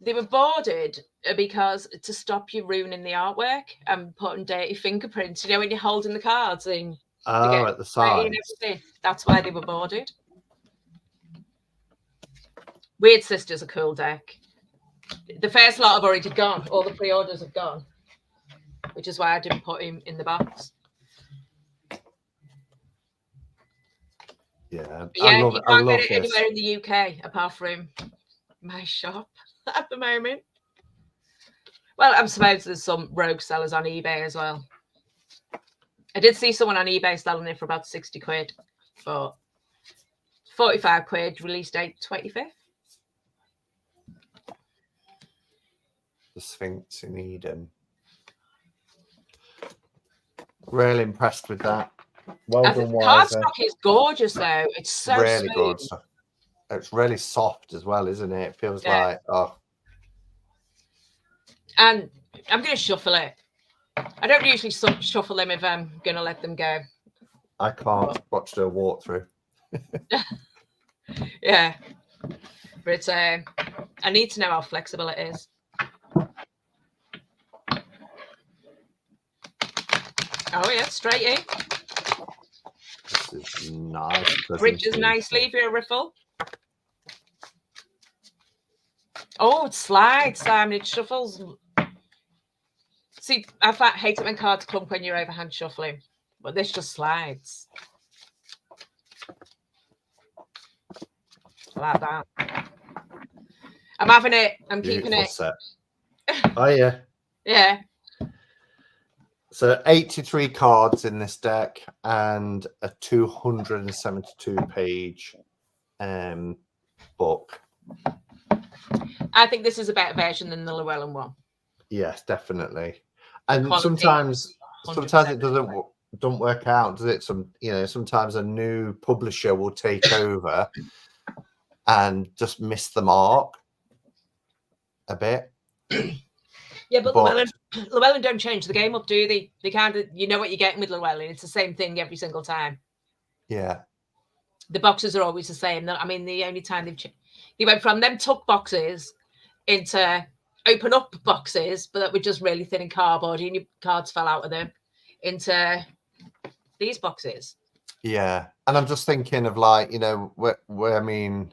They were bordered because to stop you ruining the artwork and putting dirty fingerprints. You know, when you're holding the cards and at the side. That's why they were bordered. Weird Sister's a cool deck. The first lot have already gone. All the pre-orders have gone, which is why I didn't put him in the box. Yeah, I love it. You can't get it anywhere in the UK apart from my shop at the moment. Well, I suppose there's some rogue sellers on eBay as well. I did see someone on eBay selling it for about 60 quid, but 45 quid, release date 25th. The Sphinx in Eden. Really impressed with that. Well done, Wiser. Cardstock is gorgeous, though. It's so really smooth. good. It's really soft as well, isn't it? It feels like, oh. And I'm going to shuffle it. I don't usually shuffle them if I'm going to let them go. I can't watch the walkthrough. Yeah. But it's, I need to know how flexible it is. Oh, yeah, straight in. This is nice. Bridges nicely for a riffle. Oh, it slides, Simon. It shuffles. See, I hate it when cards clump when you're overhand shuffling, but this just slides. Like that. I'm having it. I'm Beautiful keeping it. Set. Oh, yeah. Yeah. So 83 cards in this deck and a 272-page book. I think this is a better version than the Llewellyn one. Yes, definitely. And Quality, sometimes 100%. it don't work out, does it? Sometimes a new publisher will take over and just miss the mark a bit. Yeah, but Llewellyn don't change the game up, do they? They kind of, you know what you're getting with Llewellyn. It's the same thing every single time. Yeah. The boxes are always the same. I mean, the only time they went from them tuck boxes into open up boxes, but that were just really thin and cardboard, and your cards fell out of them, into these boxes. Yeah. And I'm just thinking of, like, where I mean,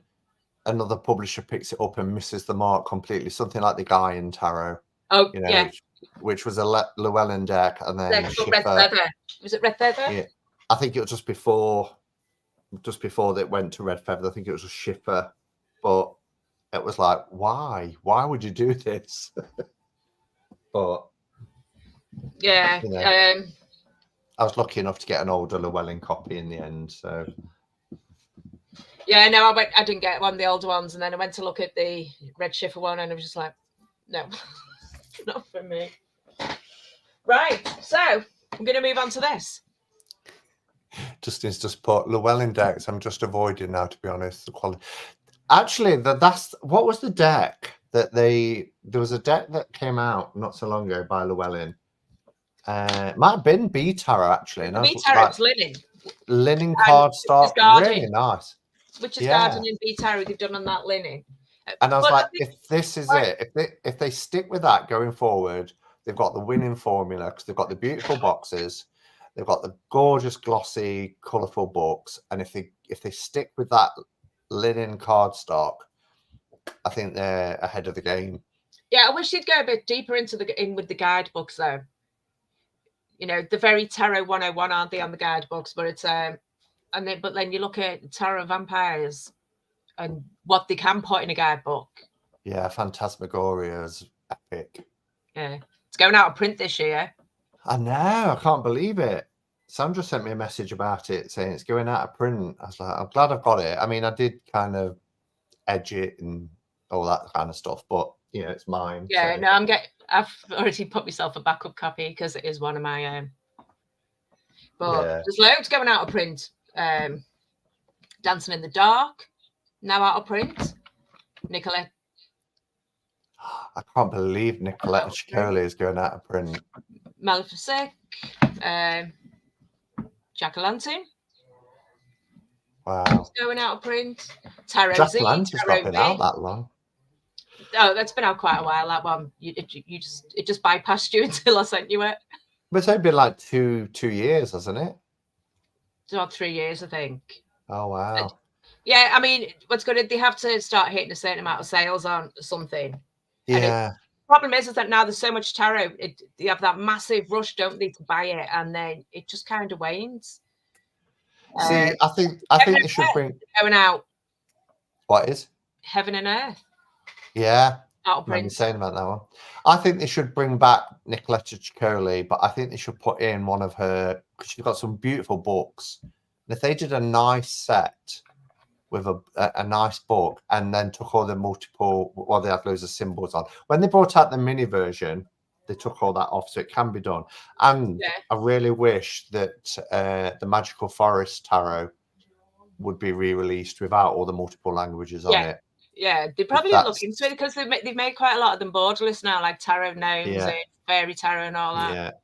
another publisher picks it up and misses the mark completely. Something like the Guy in Tarot. Oh, yeah. Which was a Llewellyn deck, and then Red Feather. Was it Red Feather? Yeah. I think it was just before that went to Red Feather. I think it was a Schiffer, but it was like, why? Why would you do this? But yeah, I was lucky enough to get an older Llewellyn copy in the end. So yeah, no, I didn't get one of the older ones, and then I went to look at the Red Schiffer one, and I was just like, no, not for me. Right, so I'm going to move on to this. Justin's just put Llewellyn decks. I'm just avoiding now, to be honest. The quality. Actually, that's what was the deck that there was a deck that came out not so long ago by Llewellyn. It might have been B Tarot, actually. B Tarot was linen. Linen cardstock, really nice. Which is Garden and B Tarot they've done on that linen. And I was like, if this is it, if they stick with that going forward, they've got the winning formula, because they've got the beautiful boxes, they've got the gorgeous, glossy, colourful books, and if they stick with that linen cardstock, I think they're ahead of the game. Yeah, I wish they'd go a bit deeper in with the guidebooks, though. The very Tarot 101, aren't they, on the guidebooks? But it's but then you look at Tarot Vampires and what they can put in a guidebook. Yeah, Phantasmagoria is epic. Yeah, it's going out of print this year. I know, I can't believe it. Sandra sent me a message about it saying it's going out of print. I was like, I'm glad I've got it. I mean, I did kind of edge it and all that kind of stuff, but it's mine. Yeah, so. No, I've already put myself a backup copy because it is one of my but there's loads going out of print. Dancing in the Dark, now out of print. Nicolette. I can't believe Nicolette and Cheryl is going out of print. Maleficent, Jack-o'-lantern. Wow. It's going out of print. Tarot Jack-o'-lantern's not been out that long. Oh, that's been out quite a while. That one, it just bypassed you until I sent you it. But it's only been like two years, hasn't it? It's about 3 years, I think. Oh wow. Yeah, I mean, what's good? They have to start hitting a certain amount of sales on something. Yeah. The problem is that now there's so much tarot. You have that massive rush, don't they, to buy it, and then it just kind of wanes. See, I think they should bring going out. What is? Heaven and Earth. Yeah, out of remember print. saying about that one. I think they should bring back Nicoletta Ciccoli, but I think they should put in one of her, because she's got some beautiful books. And if they did a nice set with a nice book and then took all the multiple, well, they had loads of symbols on. When they brought out the mini version, they took all that off, so it can be done. And I really wish that the Magical Forest Tarot would be re-released without all the multiple languages on it. Yeah, they probably look into it because they've made quite a lot of them borderless now, like tarot gnomes and fairy tarot and all that.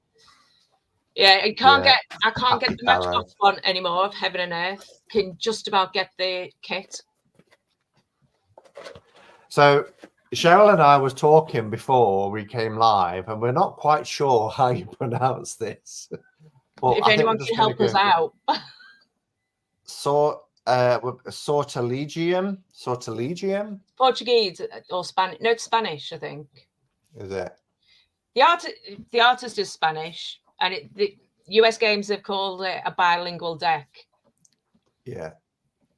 Yeah, I can't get the Matchbox one anymore of Heaven and Earth. Can just about get the kit. So Cheryl and I was talking before we came live, and we're not quite sure how you pronounce this. But if anyone can help us out. Sorti Legium. Portuguese or Spanish? No, it's Spanish, I think. Is it? The artist is Spanish, and the US Games have called it a bilingual deck. Yeah,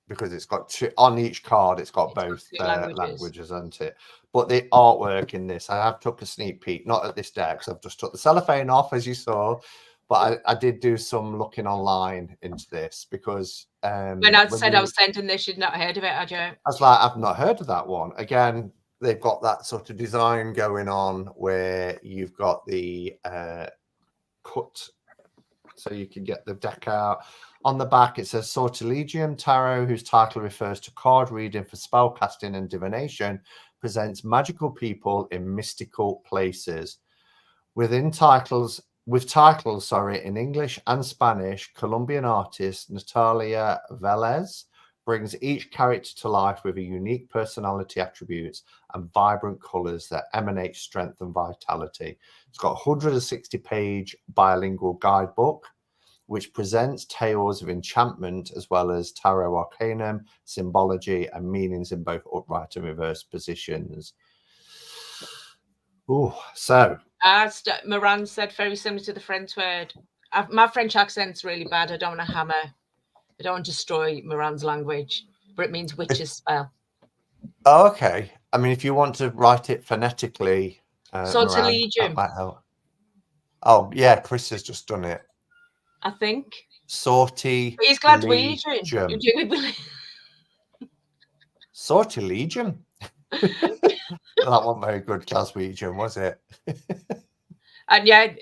because it's got two on each card. It's got both languages, hasn't it? But the artwork in this, I have took a sneak peek, not at this deck, because I've just took the cellophane off, as you saw. But I did do some looking online into this because when I said I was sending this, you'd not heard of it, had you? I was like, I've not heard of that one. Again, they've got that sort of design going on where you've got the cut, so you can get the deck out. On the back, it says Sorti Legium Tarot, whose title refers to card reading for spellcasting and divination, presents magical people in mystical places. With titles in English and Spanish, Colombian artist Natalia Velez brings each character to life with a unique personality attributes and vibrant colors that emanate strength and vitality. It's got a 160-page bilingual guidebook, which presents tales of enchantment as well as tarot arcanum, symbology, and meanings in both upright and reverse positions. Ooh, so Moran said very similar to the French word. My French accent's really bad. I don't want to hammer. I don't want to destroy Moran's language, but it means witch's spell. Oh, okay. I mean, if you want to write it phonetically, Sorti Legium. That might help. Oh, yeah, Chris has just done it. I think. Sorti He's Glaswegian. Sorti Legium. That wasn't very good Glaswegian, was it? And yeah,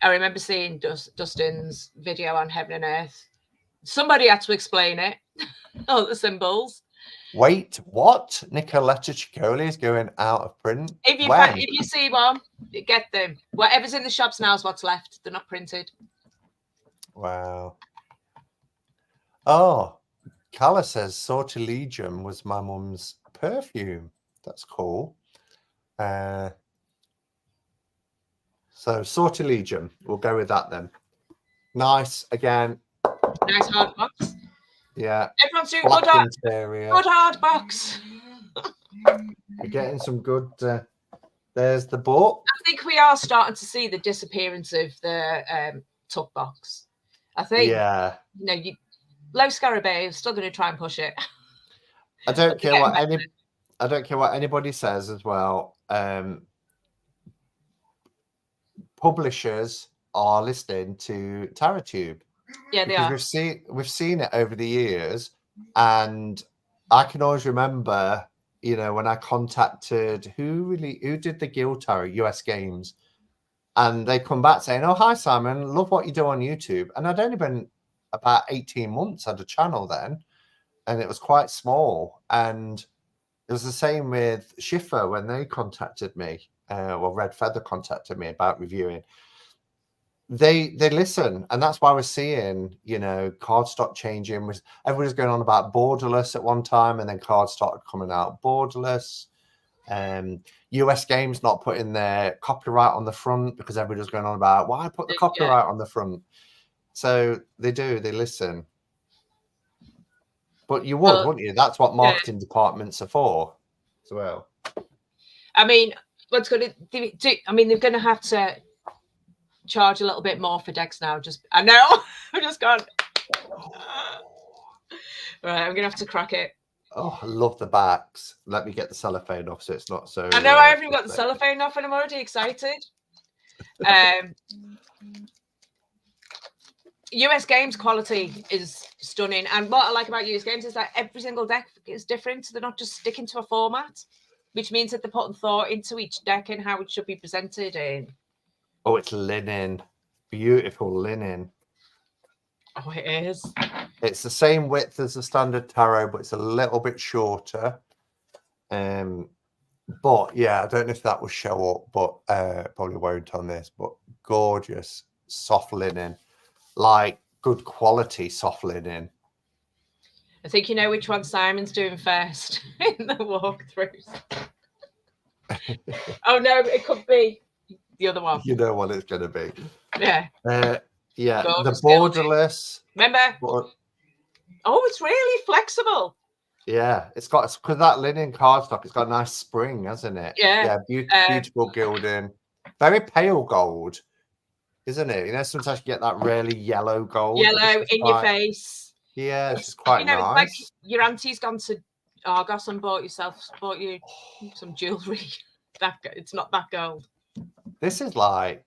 I remember seeing Dustin's video on Heaven and Earth. Somebody had to explain it. All the symbols. Wait, what? Nicoletta Ciccoli is going out of print? If you see one, get them. Whatever's in the shops now is what's left. They're not printed. Wow. Oh, Calla says Sorti Legium was my mum's perfume. That's cool. So Sorti Legium, we'll go with that then. Nice again. Nice hard box. Yeah. Everyone's doing good hard box. We're getting some good. There's the book. I think we are starting to see the disappearance of the tuck box. I think. Yeah. Low Scarabée is still going to try and push it. I don't care what anybody says as well. Publishers are listening to TarotTube. Yeah, they are. We've seen it over the years, and I can always remember, when I contacted who did the Guild Tarot US Games, and they come back saying, "Oh, hi Simon, love what you do on YouTube." And I'd only been about 18 months at a channel then, and it was quite small. And it was the same with Schiffer when they contacted me. Red Feather contacted me about reviewing. They listen, and that's why we're seeing, cardstock changing. Everybody's going on about borderless at one time, and then cards started coming out borderless. US Games not putting their copyright on the front because everybody's going on about why put the copyright on the front. So they listen. But you would, wouldn't you? That's what marketing departments are for as well. I mean, what's going to do? I mean, they're going to have to charge a little bit more for decks now. I know, I just can't. Right, I'm going to have to crack it. Oh, I love the backs. Let me get the cellophane off so it's not so. I know I haven't got the cellophane off and I'm already excited. US Games quality is stunning. And what I like about US Games is that every single deck is different. They're not just sticking to a format, which means that they're putting thought into each deck and how it should be presented in. Oh, it's linen. Beautiful linen. Oh, it is. It's the same width as the standard tarot, but it's a little bit shorter. But yeah, I don't know if that will show up, but probably won't on this. But gorgeous soft linen, like good quality soft linen. I think you know which one Simon's doing first in the walkthroughs. Oh no, it could be the other one. You know what it's going to be. Yeah. Yeah, Gorgeous the borderless. Remember? Oh, it's really flexible. Yeah, it's got, because that linen cardstock, it's got a nice spring, hasn't it? Yeah. Beautiful gilding. Very pale gold, isn't it? You know, sometimes you get that really yellow gold. Yellow in your face. Yeah, it's quite nice. It's like your auntie's gone to Argos and bought you some jewellery. It's not that gold. This is like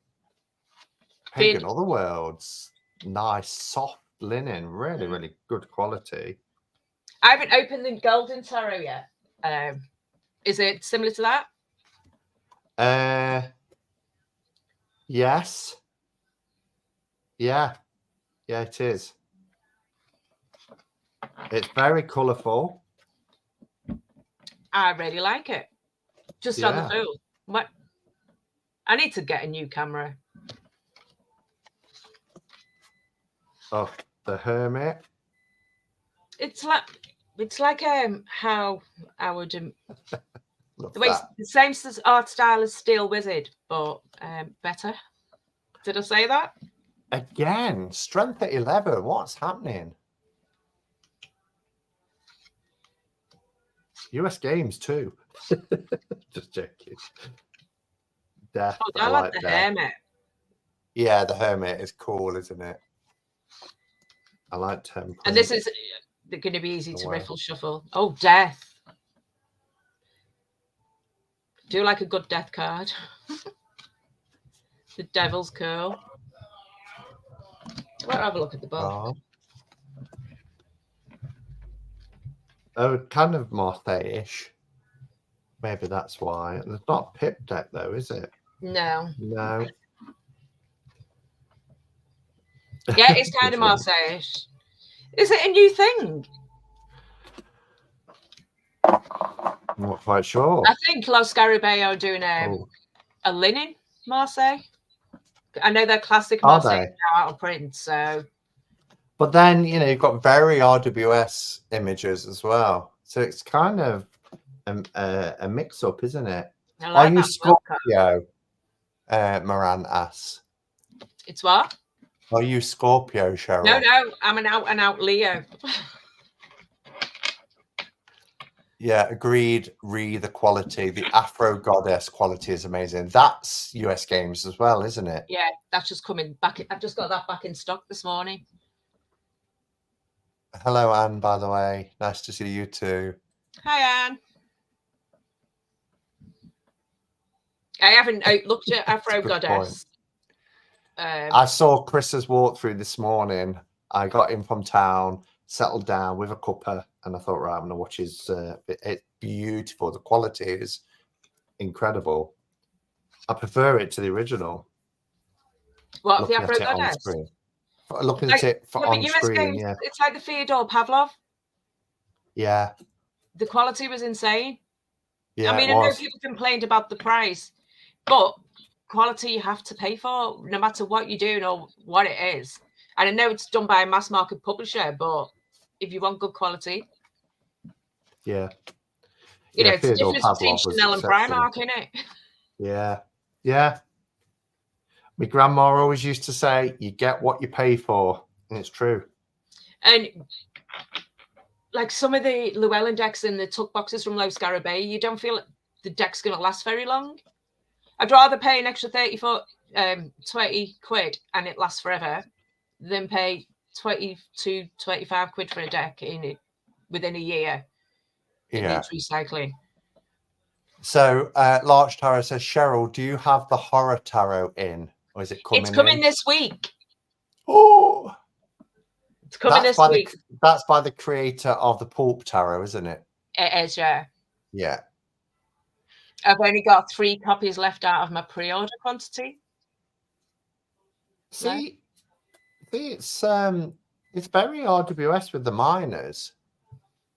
Pagan Otherworlds. Nice, soft linen. Really, really good quality. I haven't opened the golden tarot yet. Is it similar to that? Yes. Yeah, it is. It's very colourful. I really like it. Just on the fool. What? I need to get a new camera. Oh, the Hermit. It's like how I would the same art style as Steel Wizard, but better. Did I say that? Again, strength at 11. What's happening? US Games too. Just checking. Death. Oh, I like the Hermit. Yeah, the Hermit is cool, isn't it? I like temperance. And this is going to be easy to riffle shuffle. Oh, Death. Do like a good Death card. The Devil's Curl. Let's have a look at the book. Oh, kind of Marseille-ish. Maybe that's why. It's not a pip deck, though, is it? No. No. Yeah, it's kind of Marseille-ish. Is it a new thing? I'm not quite sure. I think Los Scarabeo are doing a linen Marseille. I know they're classic Marseille now out of print, so. But then, you know, you've got very RWS images as well. So it's kind of a mix-up, isn't it? Are you Scorpio, Moran asks? It's what? Are you Scorpio, Cheryl? No, I'm an out-and-out Leo. Yeah, agreed. The quality, the Afro Goddess quality is amazing. That's US Games as well, isn't it? Yeah, that's just coming back. I've just got that back in stock this morning. Hello, Anne, by the way. Nice to see you too. Hi, Anne. I haven't looked at Afro Goddess. I saw Chris's walkthrough this morning. I got in from town, settled down with a cuppa, and I thought, right, I'm going to watch his. It's beautiful. The quality is incredible. I prefer it to the original. What, the Afro Goddess? Looking at it on screen, yeah. It's like the Fyodor Pavlov. Yeah. The quality was insane. Yeah, I mean, I know people complained about the price, but quality you have to pay for, no matter what you're doing or what it is. And I know it's done by a mass market publisher, but if you want good quality, yeah, you know, it's the difference between Chanel and Primark, isn't it? Yeah, yeah. My grandma always used to say, "You get what you pay for," and it's true. And like some of the Llewellyn decks in the tuck boxes from Los Scarabeo, you don't feel like the deck's going to last very long. I'd rather pay an extra 20 quid and it lasts forever than pay 20 to 25 quid for a deck within a year It needs recycling. So Large Tarot says, Cheryl, do you have the Horror Tarot in, or is it coming? It's coming this week. Oh, it's coming this week. That's by the creator of the Pulp Tarot, isn't it? It is, yeah. Yeah. I've only got 3 copies left out of my pre-order quantity. See, it's very RWS with the minors.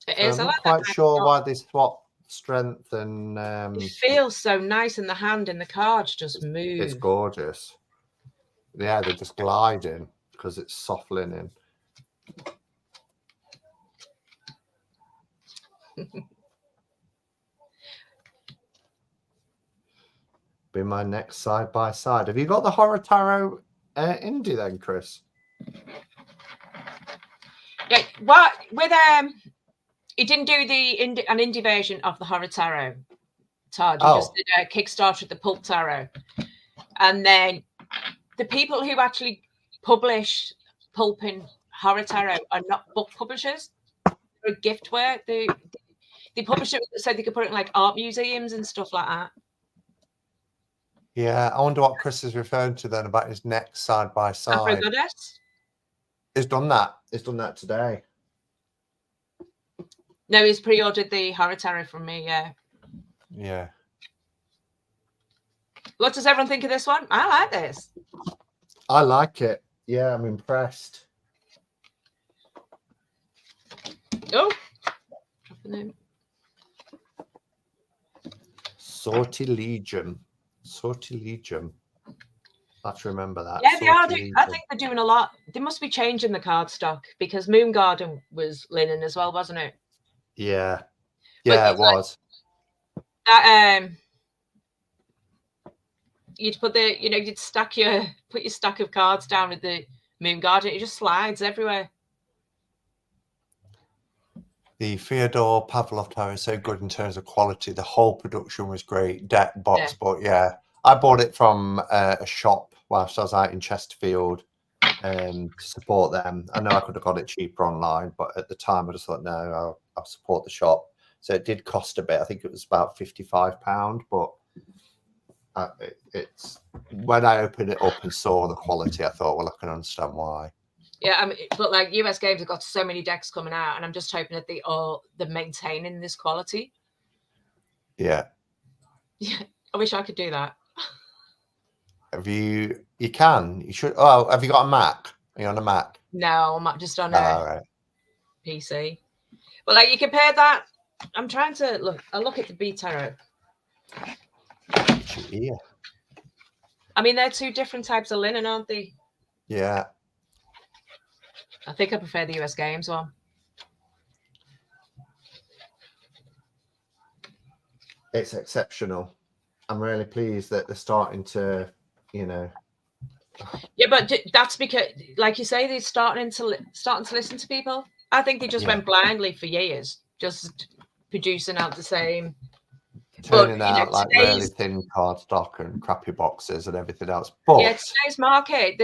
It is. I'm not quite sure why they swap strength and. It feels so nice in the hand, and the cards just move. It's gorgeous. Yeah, they're just gliding because it's soft linen. Be my next side by side. Have you got the Horror Tarot indie then, Chris? Yeah. What with he didn't do an indie version of the Horror Tarot. Todd, he just did a Kickstarter at the Pulp Tarot, and then the people who actually publish Pulp and Horror Tarot are not book publishers. They're a giftware. They publish it so they could put it in like art museums and stuff like that. Yeah, I wonder what Chris is referring to then about his next side by side. He's done that. He's done that today. No, he's pre-ordered the Horror Tarot from me. Yeah. Yeah. What does everyone think of this one? I like this. I like it. Yeah, I'm impressed. Oh, dropping in. Sorti Legium. Sorti Legium. I have to remember that. Yeah, they are. I think they're doing a lot. They must be changing the card stock because Moon Garden was linen as well, wasn't it? Yeah. Yeah, it was. That you'd put you'd put your stack of cards down at the Moon Garden. It just slides everywhere. The Fyodor Pavlov Tarot is so good in terms of quality. The whole production was great. Deck box, but yeah, I bought it from a shop whilst I was out in Chesterfield to support them. I know I could have got it cheaper online, but at the time I just thought, no, I'll support the shop. So it did cost a bit. I think it was about £55, but it's when I opened it up and saw the quality, I thought, well, I can understand why. Yeah, I mean, but like US Games have got so many decks coming out, and I'm just hoping that they're maintaining this quality. Yeah. Yeah, I wish I could do that. You can. You should. Oh, have you got a Mac? Are you on a Mac? No, I'm just on a PC. Well, like you compare that. I'm trying to look. I look at the B Tarot. Yeah. I mean, they're 2 different types of linen, aren't they? Yeah. I think I prefer the US Games one. It's exceptional. I'm really pleased that they're starting to, Yeah, but that's because, like you say, they're starting to listen to people. I think they just went blindly for years, just producing out the same. Turning out like really thin cardstock and crappy boxes and everything else. But yeah, today's market,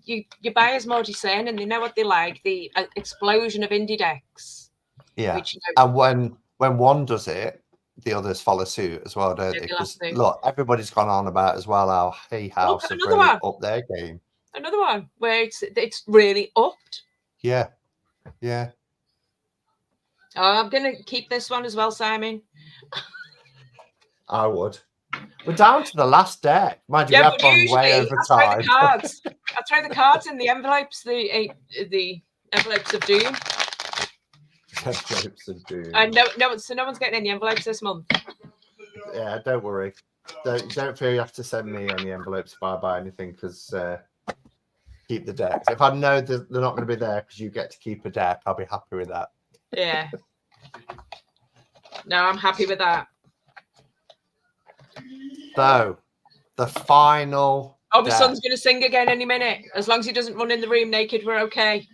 your buyers more discerning. They know what they like. The explosion of indie decks. Yeah, and when one does it, the others follow suit as well, don't they? Because look, everybody's gone on about as well how Hay House have really upped their game. Another one where it's really upped. Yeah, yeah. Oh, I'm gonna keep this one as well, Simon. I would. We're down to the last deck. Mind you, we have gone way over time. I throw the cards in the envelopes, the envelopes of doom. Envelopes of doom. And so no one's getting any envelopes this month. Yeah, don't worry. Don't feel you have to send me any envelopes if I buy anything, because keep the decks. If I know they're not going to be there because you get to keep a deck, I'll be happy with that. Yeah. No, I'm happy with that. So, the final. Oh, my son's going to sing again any minute. As long as he doesn't run in the room naked, we're okay.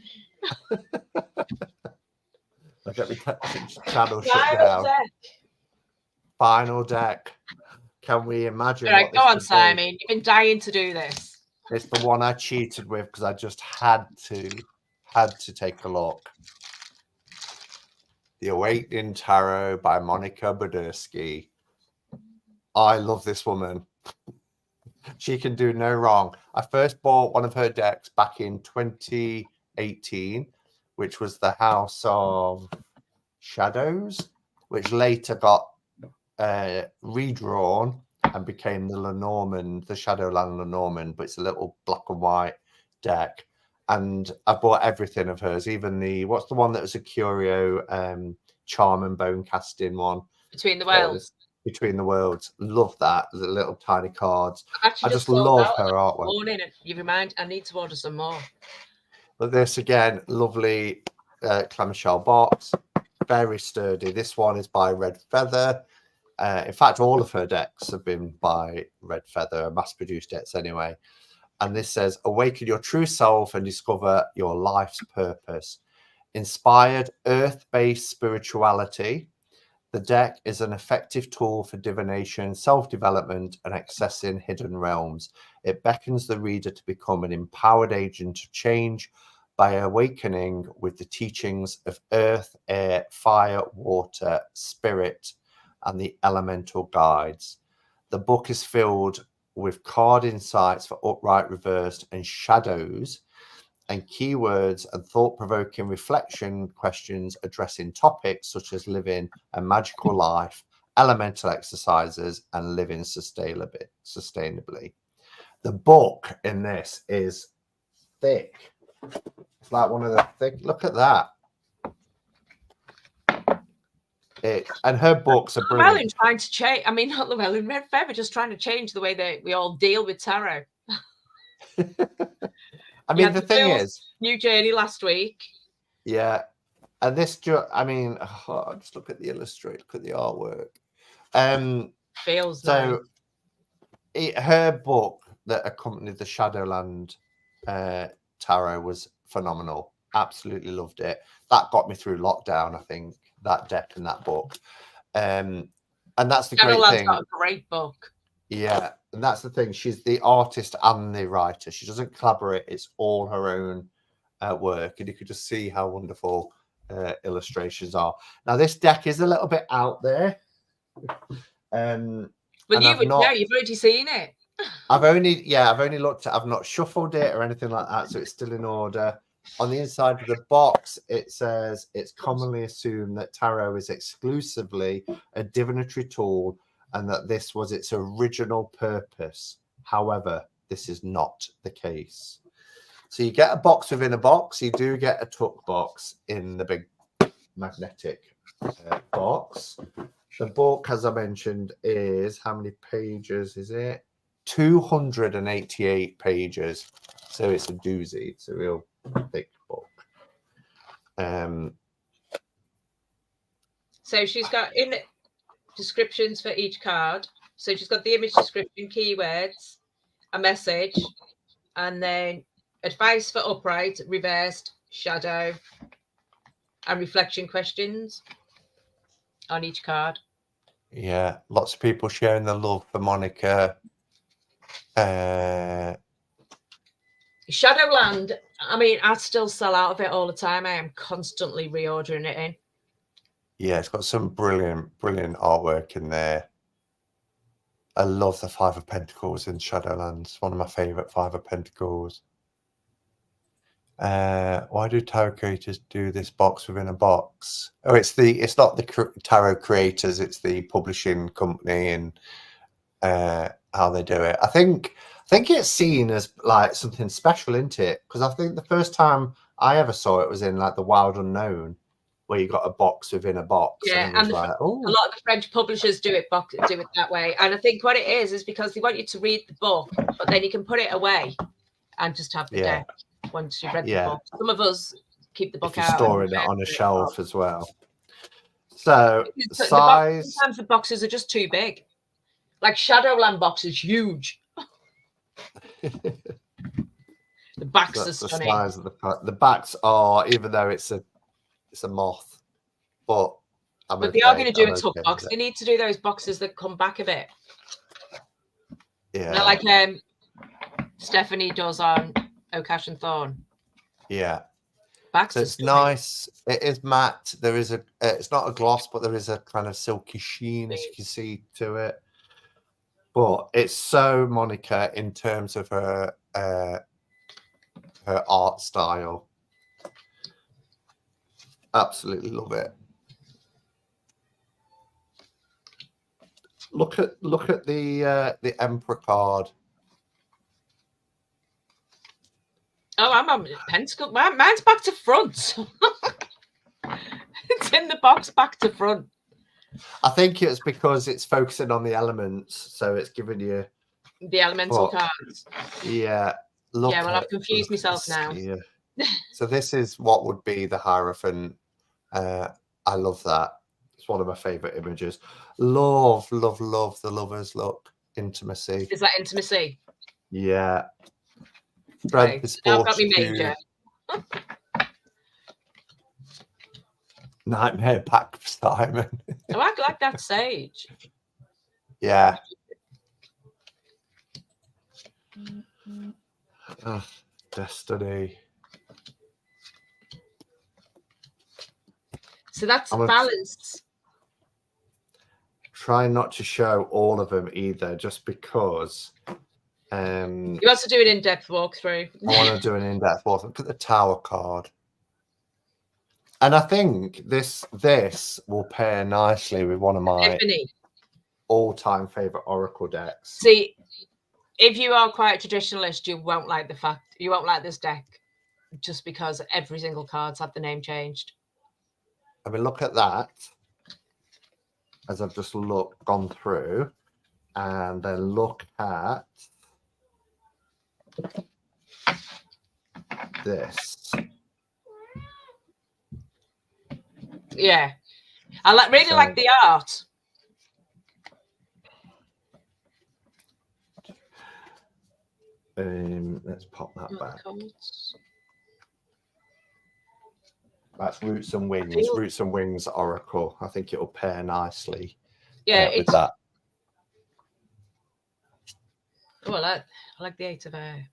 I'll get the channel shut down. Final deck. Can we imagine? All right, go on, Simon. You've been dying to do this. It's the one I cheated with because I just had to take a look. The Awakening Tarot by Monica Budersky. I love this woman. She can do no wrong. I first bought one of her decks back in 2018, which was the House of Shadows, which later got redrawn and became the Lenormand, the Shadowland Lenormand, but it's a little black and white deck. And I bought everything of hers, even the, what's the one that was a curio, charm and bone casting one? Between the Worlds. Between the Worlds. Love that, the little tiny cards. I just sold love out her artwork. Morning, you remind, I need to order some more. But this again, lovely clamshell box, very sturdy. This one is by Red Feather. In fact, all of her decks have been by Red Feather, mass-produced decks anyway. And this says, awaken your true self and discover your life's purpose. Inspired earth-based spirituality. The deck is an effective tool for divination, self-development, and accessing hidden realms. It beckons the reader to become an empowered agent of change by awakening with the teachings of earth, air, fire, water, spirit, and the elemental guides. The book is filled with card insights for upright, reversed, and shadows, and keywords and thought-provoking reflection questions addressing topics such as living a magical life, elemental exercises, and living sustainably. The book in this is thick. It's like one of the thick. Look at that. And her books are brilliant. Llewellyn trying to change. I mean, not Llewellyn, Red Feather just trying to change the way that we all deal with tarot. I mean, the thing is, new journey last week. Yeah, and this, I mean, just look at the illustrate, look at the artwork. Feels so. Her book that accompanied the Shadowland tarot was phenomenal. Absolutely loved it. That got me through lockdown, I think. That deck and that book, and that's the great thing. Got a great book. Yeah, and that's the thing. She's the artist and the writer. She doesn't collaborate. It's all her own work, and you could just see how wonderful illustrations are. Now, this deck is a little bit out there. Well, you would know. You've already seen it. I've only looked at. I've not shuffled it or anything like that, so it's still in order. On the inside of the box, it says it's commonly assumed that tarot is exclusively a divinatory tool and that this was its original purpose. However, this is not the case. So you get a box within a box. You do get a tuck box in the big magnetic box. The book, as I mentioned, is, how many pages is it? 288 pages. So it's a doozy. It's a real thick book. So she's got in descriptions for each card. So she's got the image description, keywords, a message, and then advice for upright, reversed, shadow, and reflection questions on each card. Yeah, lots of people sharing the love for Monica. Shadowland, I mean, I still sell out of it all the time. I am constantly reordering it in. Yeah, it's got some brilliant artwork in there. I love the Five of Pentacles in Shadowlands. It's one of my favorite Five of Pentacles. Why do tarot creators do this box within a box? Oh, it's not the tarot creators, it's the publishing company and how they do it. I think it's seen as like something special, isn't it? Because I think the first time I ever saw it was in like the Wild Unknown, where you got a box within a box. Yeah, and like, a lot of the French publishers do it that way. And I think what it is because they want you to read the book, but then you can put it away and just have the deck once you've read the book. Some of us keep the book out. Storing it on a shelf as well. So size. Sometimes the boxes are just too big. Like Shadowland box is huge. The backs are stunning. The size of the backs are, even though it's a moth, but they are going to do a tuck box. They need to do those boxes that come back a bit. Yeah, like Stephanie does on Okash and Thorn. Yeah, So it's nice. It is matte. There is a. It's not a gloss, but there is a kind of silky sheen, as you can see, to it. But it's so Monica in terms of her art style. Absolutely love it. Look at the Emperor card. Oh, I'm on pentacle. Mine's back to front. It's in the box back to front. I think it's because it's focusing on the elements, so it's giving you the elemental cards. Yeah. Yeah, well, I've confused myself now. Yeah. So this is what would be the Hierophant. I love that. It's one of my favorite images. Love the lovers look. Intimacy. Is that intimacy? Yeah. Right. Now I've got me major. Nightmare Pack Simon. Oh, I like that sage. Yeah. Destiny. So that's balanced. Try not to show all of them either, just because. You want to do an in-depth walkthrough. I want to do an in-depth walkthrough. Look at the Tower card. And I think this will pair nicely with one of my all-time favorite Oracle decks. See, if you are quite a traditionalist, you won't like this deck just because every single card's had the name changed. I mean, look at that. As I've just gone through, and then look at this. Yeah, I really like the art. Let's pop that back. That's Roots and Wings. Roots and Wings Oracle. I think it'll pair nicely. Yeah, with that. Oh, I like the Eight of Air.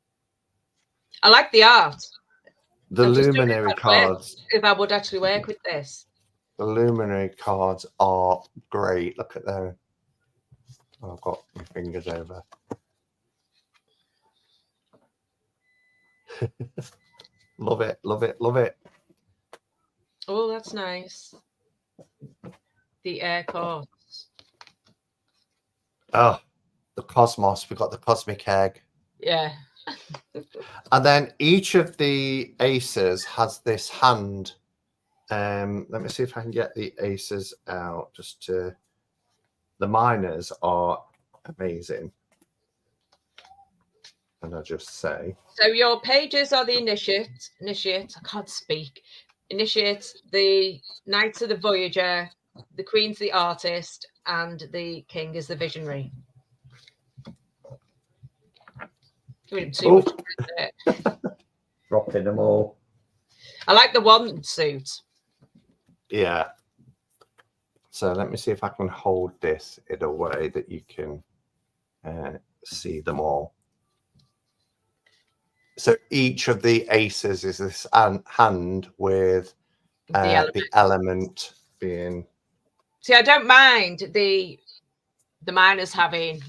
I like the art. The Luminary cards. If I would actually work with this. The Luminary cards are great. Look at them. Oh, I've got my fingers over. Love it, love it, love it. Oh, that's nice. The air cards. Oh, the Cosmos. We've got the Cosmic Egg. Yeah. And then each of the aces has this hand. Let me see if I can get the aces out. The minors are amazing. And I just say. So your pages are the initiate. I can't speak. Initiate, the Knights of the Voyager, the Queen's the artist, and the King is the visionary. Giving him too much credit. Dropping them all. I like the wand suit. Yeah. So let me see if I can hold this in a way that you can see them all. So each of the aces is this hand with the element being. See, I don't mind the minors having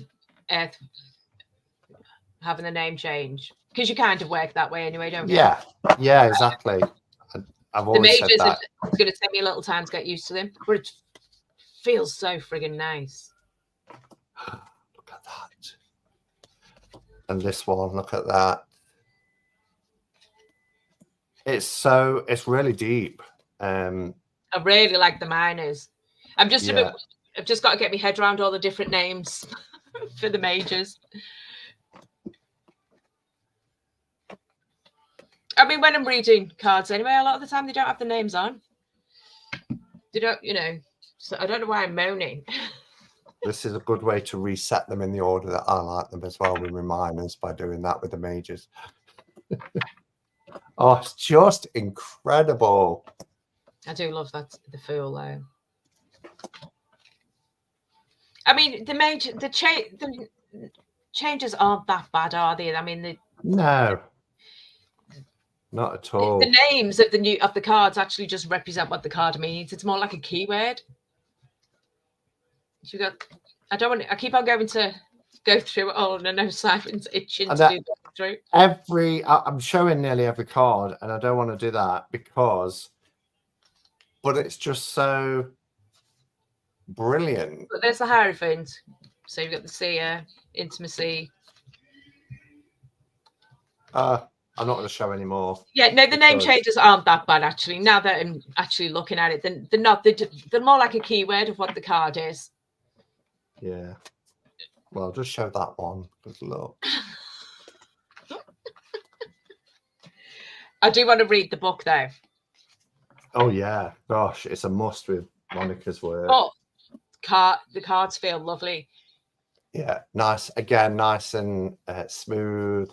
Earth having the name change because you kind of work that way anyway, don't you? Yeah, yeah, exactly. I've always said that. It's going to take me a little time to get used to them, but it feels so friggin' nice. Look at that. And this one, look at that. It's really deep. I really like the minors. I've just got to get my head around all the different names for the majors. I mean, when I'm reading cards anyway, a lot of the time they don't have the names on. They don't, so I don't know why I'm moaning. This is a good way to reset them in the order that I like them as well with reminders by doing that with the majors. Oh, it's just incredible. I do love that, the Fool, though. I mean, the changes aren't that bad, are they? I mean, no. Not at all. The names of the cards actually just represent what the card means. It's more like a keyword. You got. I keep on going to go through it all, and I know Simon's itching to do that through. I'm showing nearly every card, and I don't want to do that but it's just so brilliant. But there's the Hierophant. So you've got the Seer, Intimacy. I'm not going to show anymore. Yeah, no, the name changes aren't that bad actually. Now that I'm actually looking at it, then they're not. They're more like a keyword of what the card is. Yeah. Well, I'll just show that one. Good luck. I do want to read the book though. Oh yeah, gosh, it's a must with Monica's work. Oh, the cards feel lovely. Yeah, nice. Again, nice and smooth.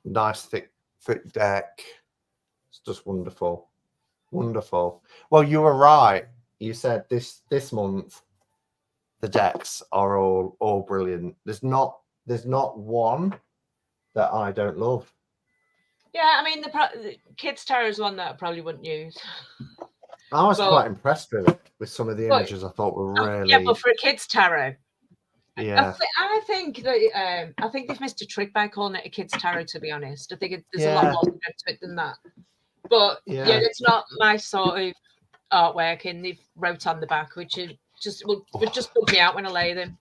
Nice thick deck. It's just wonderful. Wonderful. Well, you were right. You said this month the decks are all brilliant. There's not one that I don't love. Yeah, I mean the Kids Tarot is one that I probably wouldn't use. I was quite impressed with some of the images. I thought were really. Yeah, but for a Kids Tarot. Yeah, I think that I think they've missed a trick by calling it a Kids Tarot. To be honest, I think there's a lot more to it than that. But yeah, it's not my sort of artwork, and they've wrote on the back, which is would just bug me out when I lay them.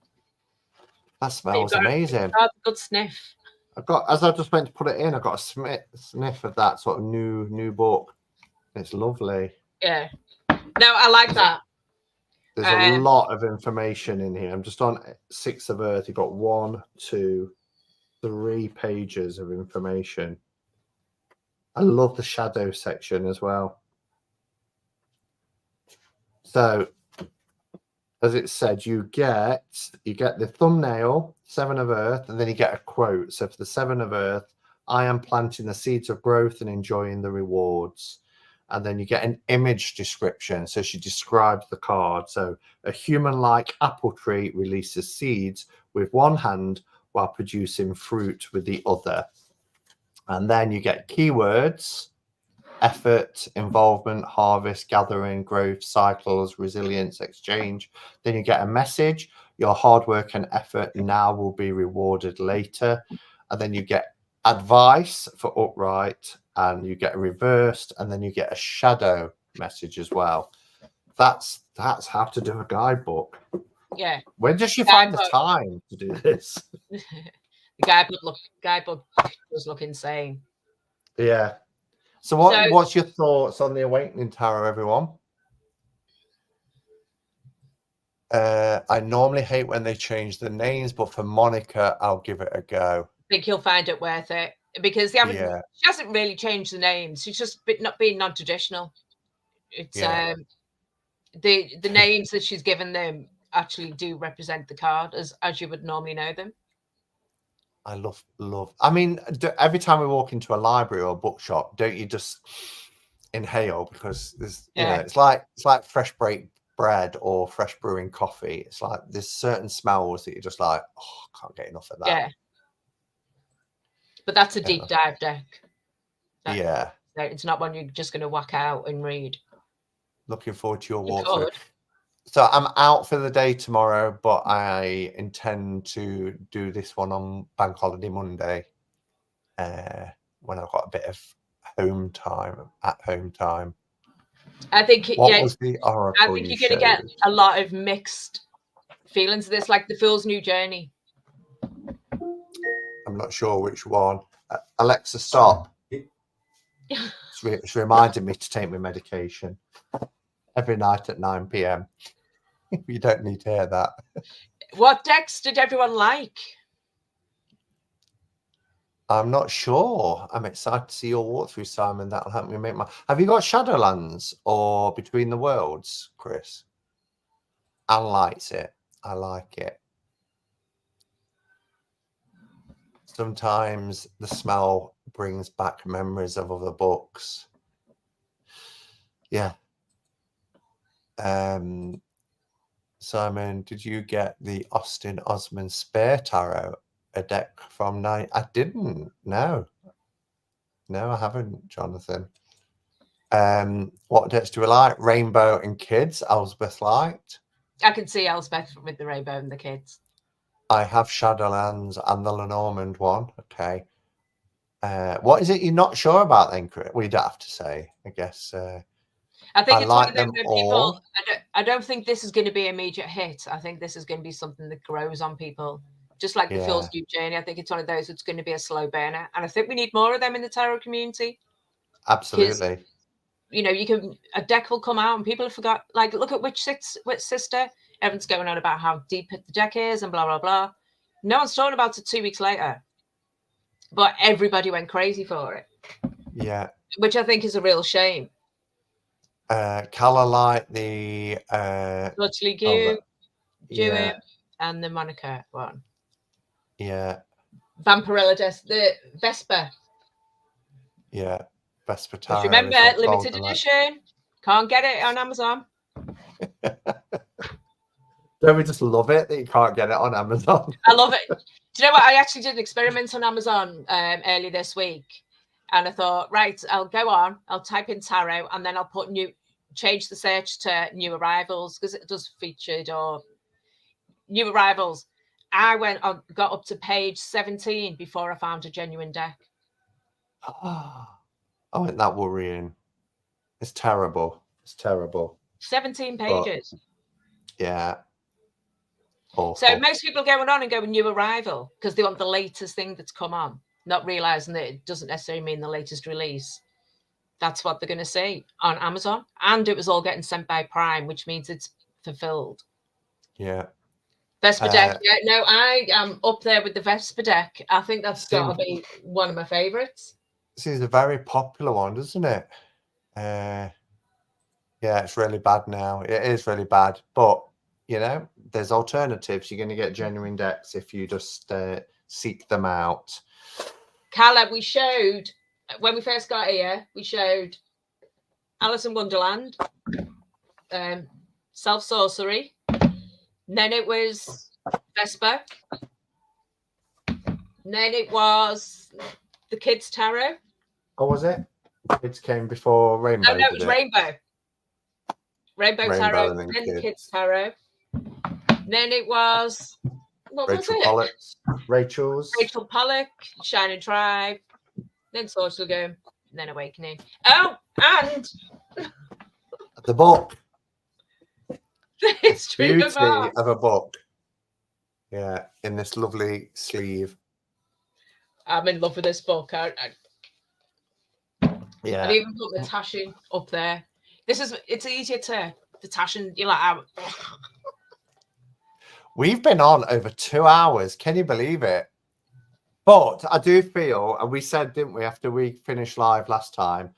That smells amazing. A good sniff. As I just went to put it in, I got a sniff of that sort of new book. It's lovely. Yeah. No, I like that. There's a lot of information in here. I'm just on 6 of Earth. You've got 1, 2, 3 pages of information. I love the shadow section as well. So, as it said, you get the thumbnail, 7 of Earth, and then you get a quote. So for the 7 of Earth, I am planting the seeds of growth and enjoying the rewards. And then you get an image description. So she describes the card. So a human-like apple tree releases seeds with one hand while producing fruit with the other. And then you get keywords: effort, involvement, harvest, gathering, growth, cycles, resilience, exchange. Then you get a message: your hard work and effort now will be rewarded later. And then you get advice for upright, and you get a reversed, and then you get a shadow message as well. That's how to do a guidebook. Yeah. When does she find the time to do this? The guidebook does look insane. Yeah. So what's your thoughts on the Awakening Tarot, everyone? I normally hate when they change the names, but for Monica, I'll give it a go. I think you'll find it worth it because she hasn't really changed the names. She's just not being non-traditional. It's the names that she's given them actually do represent the card as you would normally know them. I love. I mean, every time we walk into a library or a bookshop, don't you just inhale? Because there's, you know, it's like fresh baked bread or fresh brewing coffee. It's like there's certain smells that you're just like, oh, I can't get enough of that. Yeah. But that's a deep dive deck. It's not one you're just going to whack out and read. Looking forward to your walkthrough. So I'm out for the day tomorrow, but I intend to do this one on Bank Holiday Monday when I've got a bit of at home time. I think was the oracle I think you're going to get a lot of mixed feelings of this, like the Fool's New Journey. I'm not sure which one. Alexa, stop. It's reminding me to take my medication every night at 9 p.m. You don't need to hear that. What decks did everyone like? I'm not sure. I'm excited to see your walkthrough, Simon. That'll help me make my... Have you got Shadowlands or Between the Worlds, Chris? Anne likes it. I like it. Sometimes the smell brings back memories of other books. Yeah. Simon, did you get the Austin Osman Spare Tarot, a deck from 9? I didn't. No. No, I haven't, Jonathan. What decks do we like? Rainbow and Kids. Elspeth liked. I can see Elspeth with the rainbow and the kids. I have Shadowlands and the Lenormand one. Okay. What is it you're not sure about then, Chris? Well, you don't have to say, I guess. I think it's like one of them them where people. all. I don't think this is going to be an immediate hit. I think this is going to be something that grows on people, just like the Phil's New Journey. I think it's one of those that's going to be a slow burner, and I think we need more of them in the tarot community. Absolutely. You know, a deck will come out and people have forgot. Like, look at Witch Sister. Everyone's going on about how deep the deck is and blah blah blah. No one's talking about it 2 weeks later, but everybody went crazy for it. Yeah, which I think is a real shame. Colour like the Sorti Legium, and the Monica one. Yeah. Vampirella the Vesper. Yeah. Vesper Tarot. Remember, limited edition. Can't get it on Amazon. Don't we just love it that you can't get it on Amazon? I love it. Do you know what? I actually did an experiment on Amazon early this week. And I thought, right, I'll go on, I'll type in tarot, and then I'll put change the search to new arrivals, because it does featured or new arrivals. I got up to page 17 before I found a genuine deck. Oh, isn't that worrying? It's terrible. It's terrible. 17 pages. But, yeah. Awful. So most people are going on and going new arrival because they want the latest thing that's come on, not realizing that it doesn't necessarily mean the latest release. That's what they're going to see on Amazon. And it was all getting sent by Prime, which means it's fulfilled. Yeah. Vesper deck. Yeah, no, I am up there with the Vesper deck. I think that's got to be one of my favorites. This is a very popular one, doesn't it? Yeah, it's really bad now. It is really bad. But, you know, there's alternatives. You're going to get genuine decks if you just seek them out. Caleb, we showed, when we first got here, we showed Alice in Wonderland, Self-Sorcery. Then it was Vesper. Then it was the Kids Tarot. Oh, was it? Kids came before Rainbow. No, it was Rainbow. Rainbow Tarot. Then the Kids Tarot. Then it was Rachel Pollock. Rachel Pollock, Shining Tribe. Then Sorcery Legium. Then Awakening. Oh, and the book. The History Beauty of a book. Yeah, in this lovely sleeve. I'm in love with this book. Yeah. I've even put the Tashin up there. It's easier to Tashin. You're like, we've been on over 2 hours. Can you believe it? But I do feel, and we said, didn't we, after we finished live last time,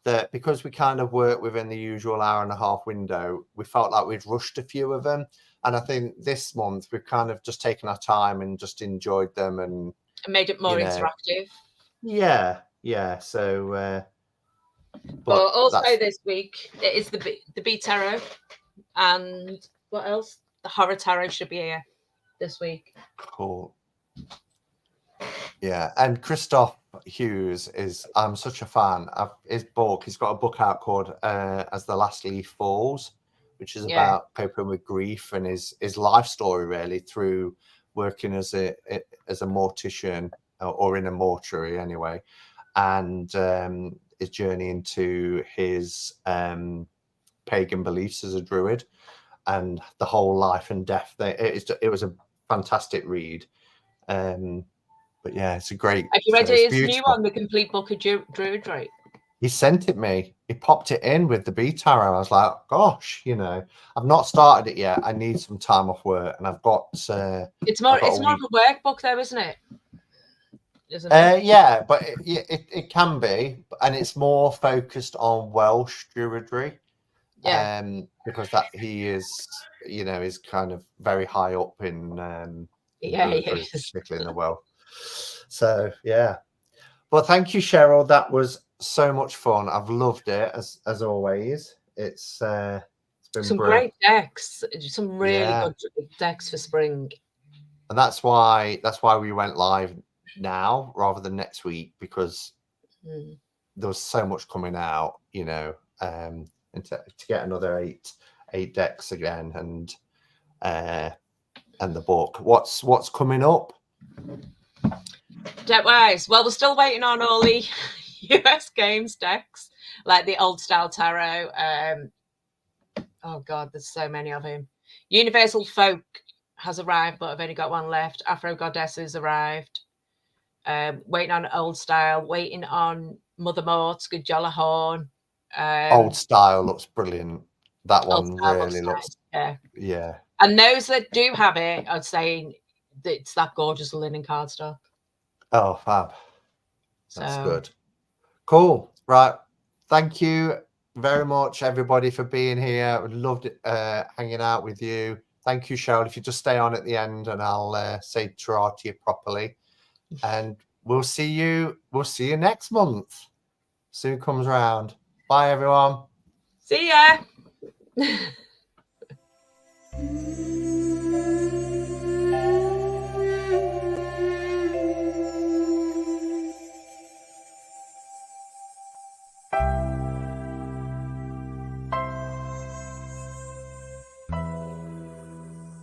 that because we kind of work within the usual hour and a half window, we felt like we'd rushed a few of them. And I think this month we've kind of just taken our time and just enjoyed them and made it more interactive. Yeah, yeah. So, but also this week it is the B Tarot, and what else? The Horror Tarot should be here this week. Cool. Yeah, and Christoph Hughes I'm such a fan of his book. He's got a book out called As the Last Leaf Falls, which is about coping with grief and his life story really through working as a mortician or in a mortuary anyway, and his journey into his pagan beliefs as a druid and the whole life and death. It was a fantastic read. But yeah, it's a great. Have you read his new one, The Complete Book of Druidry? He sent it me. He popped it in with the B Tarot. I was like, gosh, you know, I've not started it yet. I need some time off work, and I've got. It's more of a workbook, though, isn't it? Yeah, but it can be, and it's more focused on Welsh druidry. Yeah. Because that he is, you know, is kind of very high up in. Druidry, particularly in the Welsh. So yeah, well, thank you, Cheryl. That was so much fun. I've loved it as always. It's been some great decks, some really good decks for spring. And that's why we went live now rather than next week, because there was so much coming out, you know, and to get another eight decks again, and the book. What's coming up? Deck-wise, well, we're still waiting on all the US games decks, like the old style tarot. Oh God, there's so many of him. Universal Folk has arrived, but I've only got one left. Afro Goddesses arrived. Waiting on old style. Waiting on Mother Mort's Good Jollahorn. Old style looks brilliant. That one really looks nice. Yeah. And those that do have it are saying that it's that gorgeous linen cardstock. Oh, fab. That's good. Cool. Right. Thank you very much, everybody, for being here. I loved it, hanging out with you. Thank you, Cheryl. If you just stay on at the end, and I'll say ta to you properly. And we'll see you next month. Soon comes around. Bye, everyone. See ya.